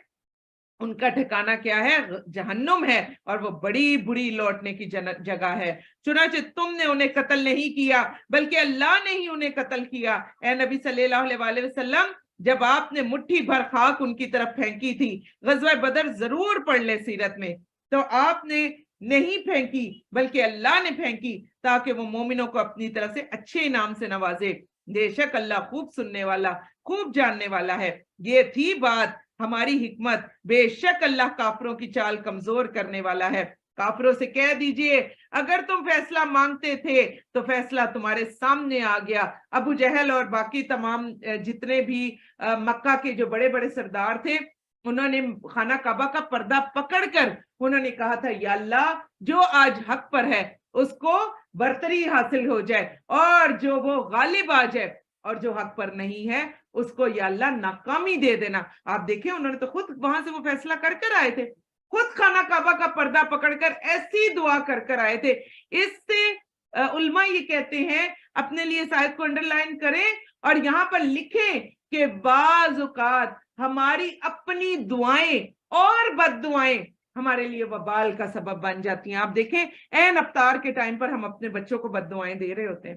Speaker 1: ان کا ٹھکانہ کیا ہے؟ جہنم ہے، اور وہ بڑی بری لوٹنے کی جگہ ہے۔ چنانچہ تم نے انہیں قتل نہیں کیا بلکہ اللہ نے ہی انہیں قتل کیا۔ اے نبی صلی اللہ علیہ وسلم، جب آپ نے مٹھی بھر خاک ان کی طرف پھینکی تھی، غزوہ بدر ضرور پڑھ لے سیرت میں، تو آپ نے نہیں پھینکی بلکہ اللہ نے پھینکی تاکہ وہ مومنوں کو اپنی طرف سے اچھے انعام سے نوازے۔ بے شک اللہ خوب سننے والا، خوب جاننے والا ہے۔ یہ تھی بات ہماری حکمت، بے شک اللہ کافروں کی چال کمزور کرنے والا ہے۔ کافروں سے کہہ دیجئے اگر تم فیصلہ مانگتے تھے تو فیصلہ تمہارے سامنے آ گیا۔ ابو جہل اور باقی تمام جتنے بھی مکہ کے جو بڑے بڑے سردار تھے، انہوں نے خانہ کعبہ کا پردہ پکڑ کر انہوں نے کہا تھا یا اللہ جو آج حق پر ہے اس کو برتری حاصل ہو جائے، اور جو وہ غالب آ جائے، اور جو حق پر نہیں ہے اس کو یا اللہ ناکامی دے دینا۔ آپ دیکھیں انہوں نے تو خود وہاں سے وہ فیصلہ کر کر آئے تھے، خود خانہ کعبہ کا پردہ پکڑ کر ایسی دعا کر کر آئے تھے۔ اس سے علماء یہ کہتے ہیں، اپنے لیے اس آیت کو انڈر لائن کریں اور یہاں پر لکھیں کہ بعض اوقات ہماری اپنی دعائیں اور بد دعائیں ہمارے لیے وبال کا سبب بن جاتی ہیں۔ آپ دیکھیں عین افطار کے ٹائم پر ہم اپنے بچوں کو بد دعائیں دے رہے ہوتے ہیں۔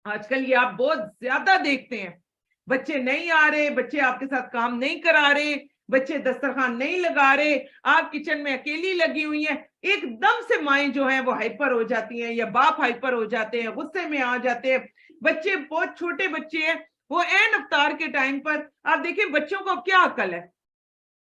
Speaker 1: آج کل یہ آپ بہت زیادہ دیکھتے ہیں، بچے نہیں آ رہے، بچے آپ کے ساتھ کام نہیں کرا رہے، بچے دسترخوان نہیں لگا رہے، آپ کچن میں اکیلی لگی ہوئی ہیں، ایک دم سے مائیں جو ہیں وہ ہائپر ہو جاتی ہیں یا باپ ہائپر ہو جاتے ہیں، غصے میں آ جاتے ہیں۔ بچے بہت چھوٹے بچے ہیں، وہ عین افطار کے ٹائم پر آپ دیکھیں بچوں کو کیا عقل ہے،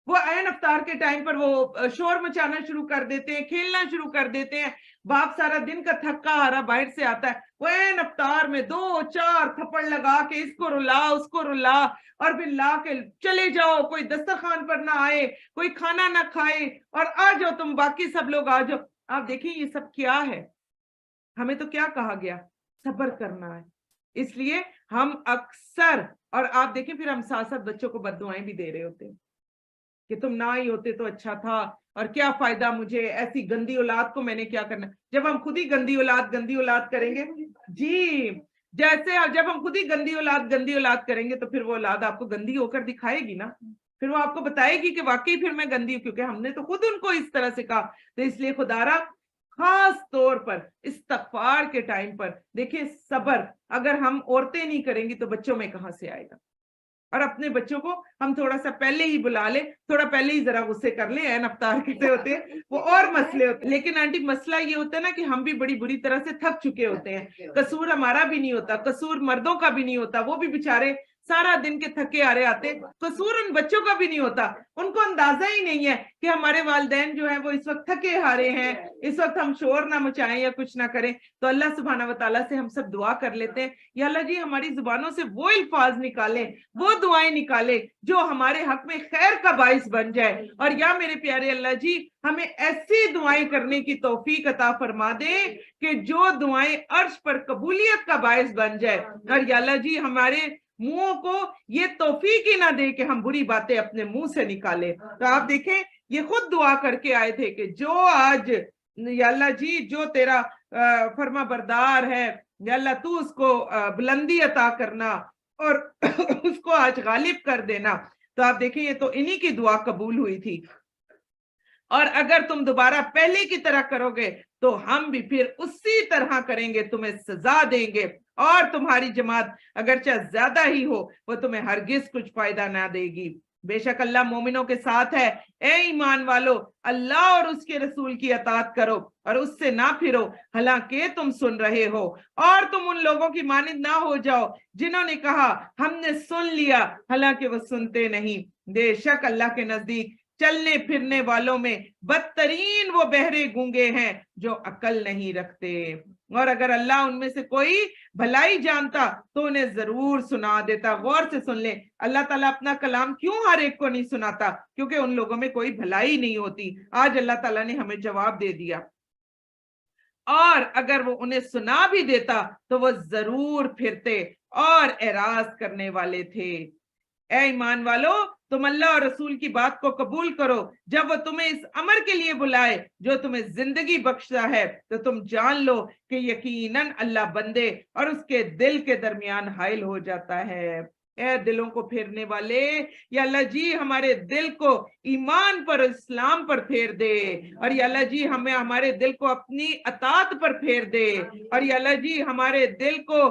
Speaker 1: وہ عین افطار کے ٹائم پر وہ شور مچانا شروع کر دیتے ہیں، کھیلنا شروع کر دیتے ہیں۔ باپ سارا دن کا تھکا ہارا باہر سے آتا ہے، وہ عین افطار میں 2-4 تھپڑ لگا کے اس کو رلا اس کو رلا، اور پھر لا کے چلے جاؤ، کوئی دسترخوان پر نہ آئے، کوئی کھانا نہ کھائے، اور آ جاؤ تم باقی سب لوگ آ جاؤ۔ آپ دیکھیں یہ سب کیا ہے، ہمیں تو کیا کہا گیا؟ صبر کرنا ہے۔ اس لیے ہم اکثر، اور آپ دیکھیں پھر ہم ساتھ ساتھ بچوں کو بد دعائیں بھی دے رہے ہوتے ہیں کہ تم نہ ہی ہوتے تو اچھا تھا، اور کیا فائدہ مجھے، ایسی گندی اولاد کو میں نے کیا کرنا۔ جب ہم خود ہی گندی اولاد کریں گے، جی جیسے جب ہم خود ہی گندی اولاد کریں گے تو پھر وہ اولاد آپ کو گندی ہو کر دکھائے گی نا، پھر وہ آپ کو بتائے گی کہ واقعی پھر میں گندی ہوں، کیونکہ ہم نے تو خود ان کو اس طرح سے کہا۔ تو اس لیے خدا را خاص طور پر استغفار کے ٹائم پر دیکھیں صبر اگر ہم عورتیں نہیں کریں گی تو بچوں میں کہاں سے آئے گا؟ اور اپنے بچوں کو ہم تھوڑا سا پہلے ہی بلا لیں، تھوڑا پہلے ہی ذرا غصے کر لیں، عین افطار کہتے ہوتے ہیں وہ اور مسئلے ہوتے ہیں۔ لیکن آنٹی مسئلہ یہ ہوتا ہے نا کہ ہم بھی بڑی بری طرح سے تھک چکے ہوتے ہیں، قصور ہمارا بھی نہیں ہوتا، قصور مردوں کا بھی نہیں ہوتا، وہ بھی بیچارے سارا دن کے تھکے آرے آتے، قصور ان بچوں کا بھی نہیں ہوتا، ان کو اندازہ ہی نہیں ہے کہ ہمارے والدین جو ہیں وہ اس وقت تھکے ہارے ہیں، اس وقت ہم شور نہ مچائیں یا کچھ نہ کریں۔ تو اللہ سبحانہ و تعالیٰ سے ہم سب دعا کر لیتے ہیں، یا اللہ جی ہماری زبانوں سے وہ الفاظ نکالیں، وہ دعائیں نکالیں جو ہمارے حق میں خیر کا باعث بن جائے، اور یا میرے پیارے اللہ جی ہمیں ایسی دعائیں کرنے کی توفیق عطا فرما دیں کہ جو دعائیں عرش پر قبولیت کا باعث بن جائے، اور یا اللہ جی ہمارے منہوں کو یہ توفیق ہی نہ دے کہ ہم بری باتیں اپنے منہ سے نکالیں۔ تو آپ دیکھیں یہ خود دعا کر کے آئے تھے کہ جو آج یا اللہ جی جو تیرا فرما بردار ہے یا اللہ تو اس کو بلندی عطا کرنا اور اس کو آج غالب کر دینا۔ تو آپ دیکھیں یہ تو انہی کی دعا قبول ہوئی تھی، اور اگر تم دوبارہ پہلے کی طرح کرو گے تو ہم بھی پھر اسی طرح کریں گے، تمہیں سزا دیں گے، اور تمہاری جماعت اگرچہ زیادہ ہی ہو وہ تمہیں ہرگز کچھ فائدہ نہ دے گی۔ بے شک اللہ مومنوں کے ساتھ ہے۔ اے ایمان والو اللہ اور اس کے رسول کی اطاعت کرو اور اس سے نہ پھرو، حالانکہ تم سن رہے ہو، اور تم ان لوگوں کی مانند نہ ہو جاؤ جنہوں نے کہا ہم نے سن لیا حالانکہ وہ سنتے نہیں۔ بے شک اللہ کے نزدیک چلنے پھرنے والوں میں بدترین وہ بہرے گونگے ہیں جو عقل نہیں رکھتے، اور اگر اللہ ان میں سے کوئی بھلائی جانتا تو انہیں ضرور سنا دیتا۔ غور سے سن لیں، اللہ تعالیٰ اپنا کلام کیوں ہر ایک کو نہیں سناتا؟ کیونکہ ان لوگوں میں کوئی بھلائی نہیں ہوتی۔ آج اللہ تعالیٰ نے ہمیں جواب دے دیا، اور اگر وہ انہیں سنا بھی دیتا تو وہ ضرور پھرتے اور اعراض کرنے والے تھے۔ اے ایمان والو، تم اللہ اور رسول کی بات کو قبول کرو۔ جب وہ تمہیں اس امر کے لیے بلائے جو تمہیں زندگی بخشتا ہے تو تم جان لو کہ یقیناً اللہ بندے اور اس کے دل کے درمیان حائل ہو جاتا ہے۔ اے دلوں کو پھیرنے والے، یا اللہ جی ہمارے دل کو ایمان پر، اسلام پر پھیر دے، اور یا اللہ جی ہمیں ہمارے دل کو اپنی اطاعت پر پھیر دے، اور یا اللہ جی ہمارے دل کو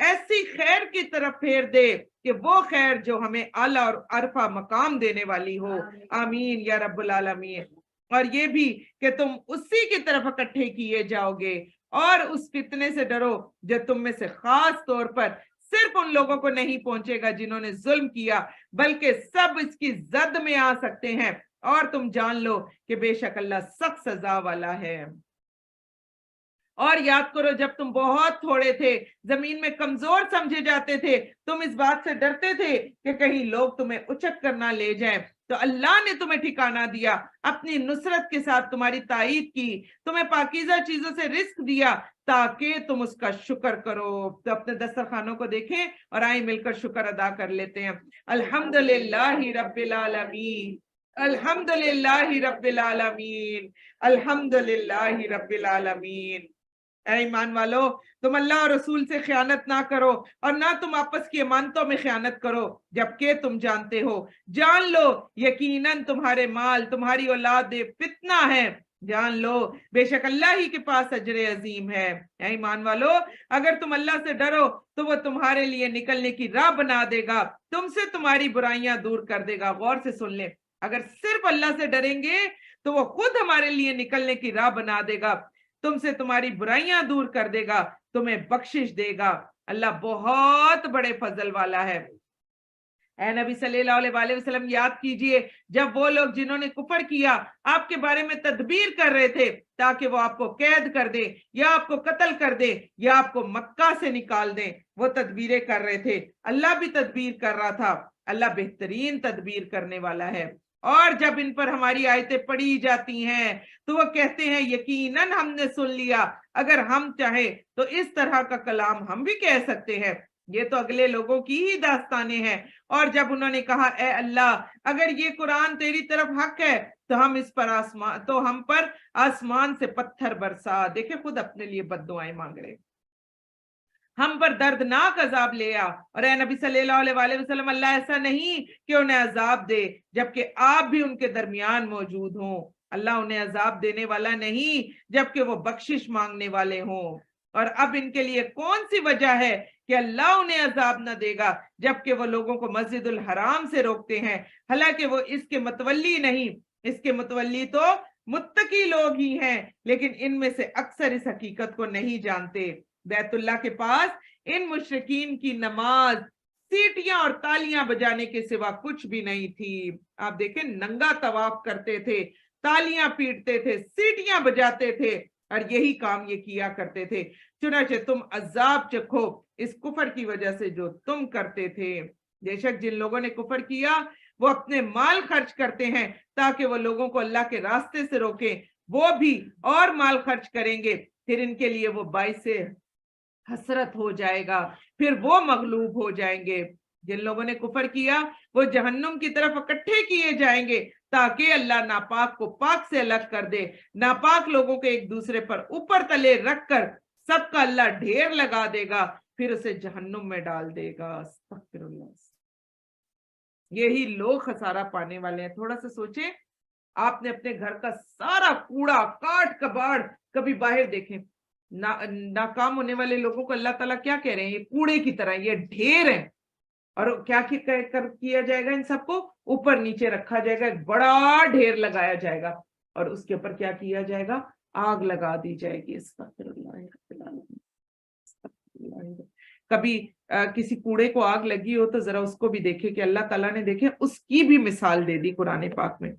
Speaker 1: ایسی خیر کی طرف پھیر دے کہ وہ خیر جو ہمیں اعلیٰ اور عرفہ مقام دینے والی ہو۔ آمین یا رب العالمین۔ اور یہ بھی کہ تم اسی کی طرف اکٹھے کیے جاؤ گے، اور اس فتنے سے ڈرو جو تم میں سے خاص طور پر صرف ان لوگوں کو نہیں پہنچے گا جنہوں نے ظلم کیا، بلکہ سب اس کی زد میں آ سکتے ہیں، اور تم جان لو کہ بے شک اللہ سخت سزا والا ہے۔ اور یاد کرو جب تم بہت تھوڑے تھے، زمین میں کمزور سمجھے جاتے تھے، تم اس بات سے ڈرتے تھے کہ کہیں لوگ تمہیں اچک کر نہ لے جائیں، تو اللہ نے تمہیں ٹھکانہ دیا، اپنی نصرت کے ساتھ تمہاری تائید کی، تمہیں پاکیزہ چیزوں سے رزق دیا تاکہ تم اس کا شکر کرو۔ تو اپنے دسترخوانوں کو دیکھیں اور آئیں مل کر شکر ادا کر لیتے ہیں۔ الحمدللہ رب العالمین، الحمدللہ رب العالمین، الحمدللہ رب العالمین۔ اے ایمان والو، تم اللہ اور رسول سے خیانت نہ کرو، اور نہ تم آپس کی امانتوں میں خیانت کرو، جبکہ تم جانتے ہو، جان لو یقیناً تمہارے مال، تمہاری اولاد فتنہ ہے، جان لو بے شک اللہ ہی کے پاس اجر عظیم ہے۔ اے ایمان والو، اگر تم اللہ سے ڈرو تو وہ تمہارے لیے نکلنے کی راہ بنا دے گا، تم سے تمہاری برائیاں دور کر دے گا۔ غور سے سن لیں، اگر صرف اللہ سے ڈریں گے تو وہ خود ہمارے لیے نکلنے کی راہ بنا دے گا، تم سے تمہاری برائیاں دور کر دے گا، تمہیں بخشش دے گا۔ اللہ بہت بڑے فضل والا ہے۔ اے نبی صلی اللہ علیہ وآلہ وسلم، یاد کیجئے جب وہ لوگ جنہوں نے کفر کیا آپ کے بارے میں تدبیر کر رہے تھے تاکہ وہ آپ کو قید کر دے یا آپ کو قتل کر دے یا آپ کو مکہ سے نکال دیں، وہ تدبیریں کر رہے تھے، اللہ بھی تدبیر کر رہا تھا۔ اللہ بہترین تدبیر کرنے والا ہے۔ اور جب ان پر ہماری آیتیں پڑھی جاتی ہیں تو وہ کہتے ہیں یقیناً ہم نے سن لیا، اگر ہم چاہیں تو اس طرح کا کلام ہم بھی کہہ سکتے ہیں۔ یہ تو اگلے لوگوں کی ہی داستانیں ہیں۔ اور جب انہوں نے کہا اے اللہ اگر یہ قرآن تیری طرف حق ہے تو ہم پر آسمان سے پتھر برسا۔ دیکھیں خود اپنے لیے بد دعائیں مانگ رہے، ہم پر دردناک عذاب لے آ۔ اور اے نبی صلی اللہ علیہ وآلہ وسلم، اللہ ایسا نہیں کہ انہیں عذاب دے جبکہ آپ بھی ان کے درمیان موجود ہوں۔ اللہ انہیں عذاب دینے والا نہیں جبکہ وہ بخشش مانگنے والے ہوں۔ اور اب ان کے لیے کون سی وجہ ہے کہ اللہ انہیں عذاب نہ دے گا جبکہ وہ لوگوں کو مسجد الحرام سے روکتے ہیں، حالانکہ وہ اس کے متولی نہیں، اس کے متولی تو متقی لوگ ہی ہیں، لیکن ان میں سے اکثر اس حقیقت کو نہیں جانتے۔ بیت اللہ کے پاس ان مشرکین کی نماز سیٹیاں اور تالیاں بجانے کے سوا کچھ بھی نہیں تھی۔ آپ دیکھیں ننگا طواف کرتے تھے، تالیاں پیٹتے تھے، سیٹیاں بجاتے تھے، اور یہی کام یہ کیا کرتے تھے۔ چنانچہ تم عذاب چکھو اس کفر کی وجہ سے جو تم کرتے تھے۔ بے شک جن لوگوں نے کفر کیا وہ اپنے مال خرچ کرتے ہیں تاکہ وہ لوگوں کو اللہ کے راستے سے روکیں، وہ بھی اور مال خرچ کریں گے، پھر ان کے لیے وہ باعث حسرت ہو جائے گا، پھر وہ مغلوب ہو جائیں گے۔ جن لوگوں نے کفر کیا وہ جہنم کی طرف اکٹھے کیے جائیں گے تاکہ اللہ ناپاک کو پاک سے الگ کر دے، ناپاک لوگوں کو ایک دوسرے پر اوپر تلے رکھ کر سب کا اللہ ڈھیر لگا دے گا، پھر اسے جہنم میں ڈال دے گا۔ استغفر اللہ۔ یہی لوگ خسارہ پانے والے ہیں۔ تھوڑا سا سوچیں، آپ نے اپنے گھر کا سارا کوڑا کاٹ کباڑ کبھی باہر دیکھیں، ناکام ہونے والے لوگوں کو اللہ تعالیٰ کیا کہہ رہے ہیں؟ یہ کوڑے کی طرح، یہ ڈھیر ہیں، اور کیا کیا جائے گا؟ ان سب کو اوپر نیچے رکھا جائے گا، ایک بڑا ڈھیر لگایا جائے گا، اور اس کے اوپر کیا کیا جائے گا؟ آگ لگا دی جائے گی۔ استغفر اللہ۔ کبھی کسی کوڑے کو آگ لگی ہو تو ذرا اس کو بھی دیکھے کہ اللہ تعالیٰ نے دیکھے اس کی بھی مثال دے دی قرآن پاک میں۔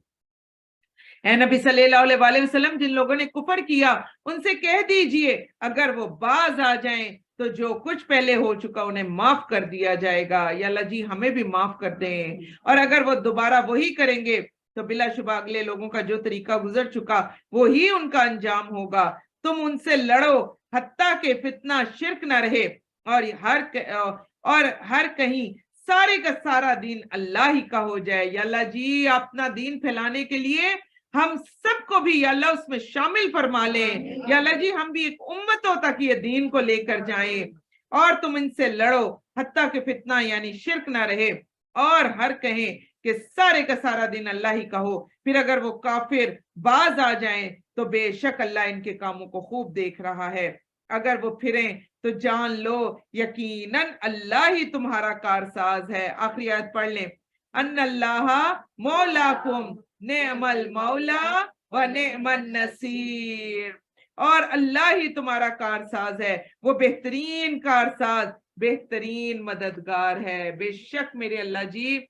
Speaker 1: اے نبی صلی اللہ علیہ وآلہ وسلم، جن لوگوں نے کفر کیا ان سے کہہ دیجئے اگر وہ باز آ جائیں تو جو کچھ پہلے ہو چکا انہیں معاف کر دیا جائے گا، یا اللہ جی ہمیں بھی معاف کر دیں، اور اگر وہ دوبارہ وہی کریں گے تو بلا شبہ اگلے لوگوں کا جو طریقہ گزر چکا وہی ان کا انجام ہوگا۔ तुम उनसे लड़ो हत्ता के फितना शिर्क न रहे, और हर कहीं सारे का सारा दीन अल्लाह ही का हो जाए। या अल्लाह जी अपना दीन फैलाने के लिए हम सबको भी या अल्लाह उसमें शामिल फरमा ले। या अल्लाह जी हम भी एक उम्मत हो ताकि ये दीन को लेकर जाएं, और तुम इनसे लड़ो हत्ता के फितना यानी शिर्क ना रहे, और हर कहें कि सारे का सारा दिन अल्लाह ही का हो। फिर अगर वो काफिर बाज आ जाएं तो बेशक अल्लाह इनके कामों को खूब देख रहा है। अगर वो फिरें तो जान लो यकीनन अल्लाह ही तुम्हारा कारसाज है। आखिरी आयत पढ़ लें। अन्नल्लाह मौलाकुम नेअमल मौला व नेअमन नसीर, और अल्लाह ही तुम्हारा कारसाज है, वो बेहतरीन कारसाज, बेहतरीन मददगार है। बेशक मेरे अल्लाह जी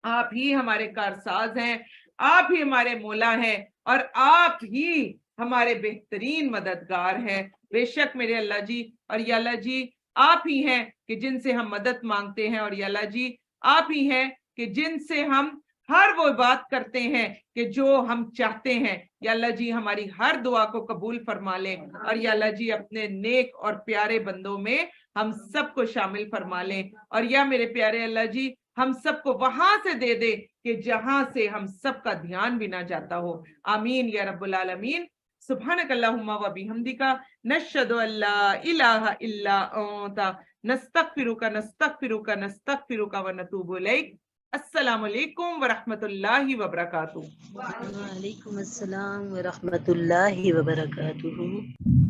Speaker 1: आप ही हमारे कारसाज हैं, आप ही हमारे मौला हैं, और आप ही हमारे बेहतरीन मददगार हैं। बेशक मेरे अल्लाह जी, और या अल्लाह जी आप ही हैं कि जिनसे हम मदद मांगते हैं, और या अल्लाह जी आप ही हैं कि जिनसे हम हर वो बात करते हैं कि जो हम चाहते हैं। या अल्लाह जी हमारी हर दुआ को कबूल फरमा लें, और या अल्लाह जी अपने नेक और प्यारे बंदों में हम सबको शामिल फरमा लें। और या मेरे प्यारे अल्लाह जी हम सबको वहां से दे दे कि जहां से हम सबका ध्यान भी ना जाता हो। आमीन या रब्बुल आलमीन। सुब्हानक अल्लाहुम्मा व बिहम्दिका नशहदु अल्ला इलाहा इल्ला अंता नस्तगफिरुका नस्तगफिरुका नस्तगफिरुका व नतूबु इलैक। अस्सलामु अलैकुम व रहमतुल्लाहि व बरकातुहू।
Speaker 2: वालेकुम अस्सलाम व रहमतुल्लाहि व बरकातुहू।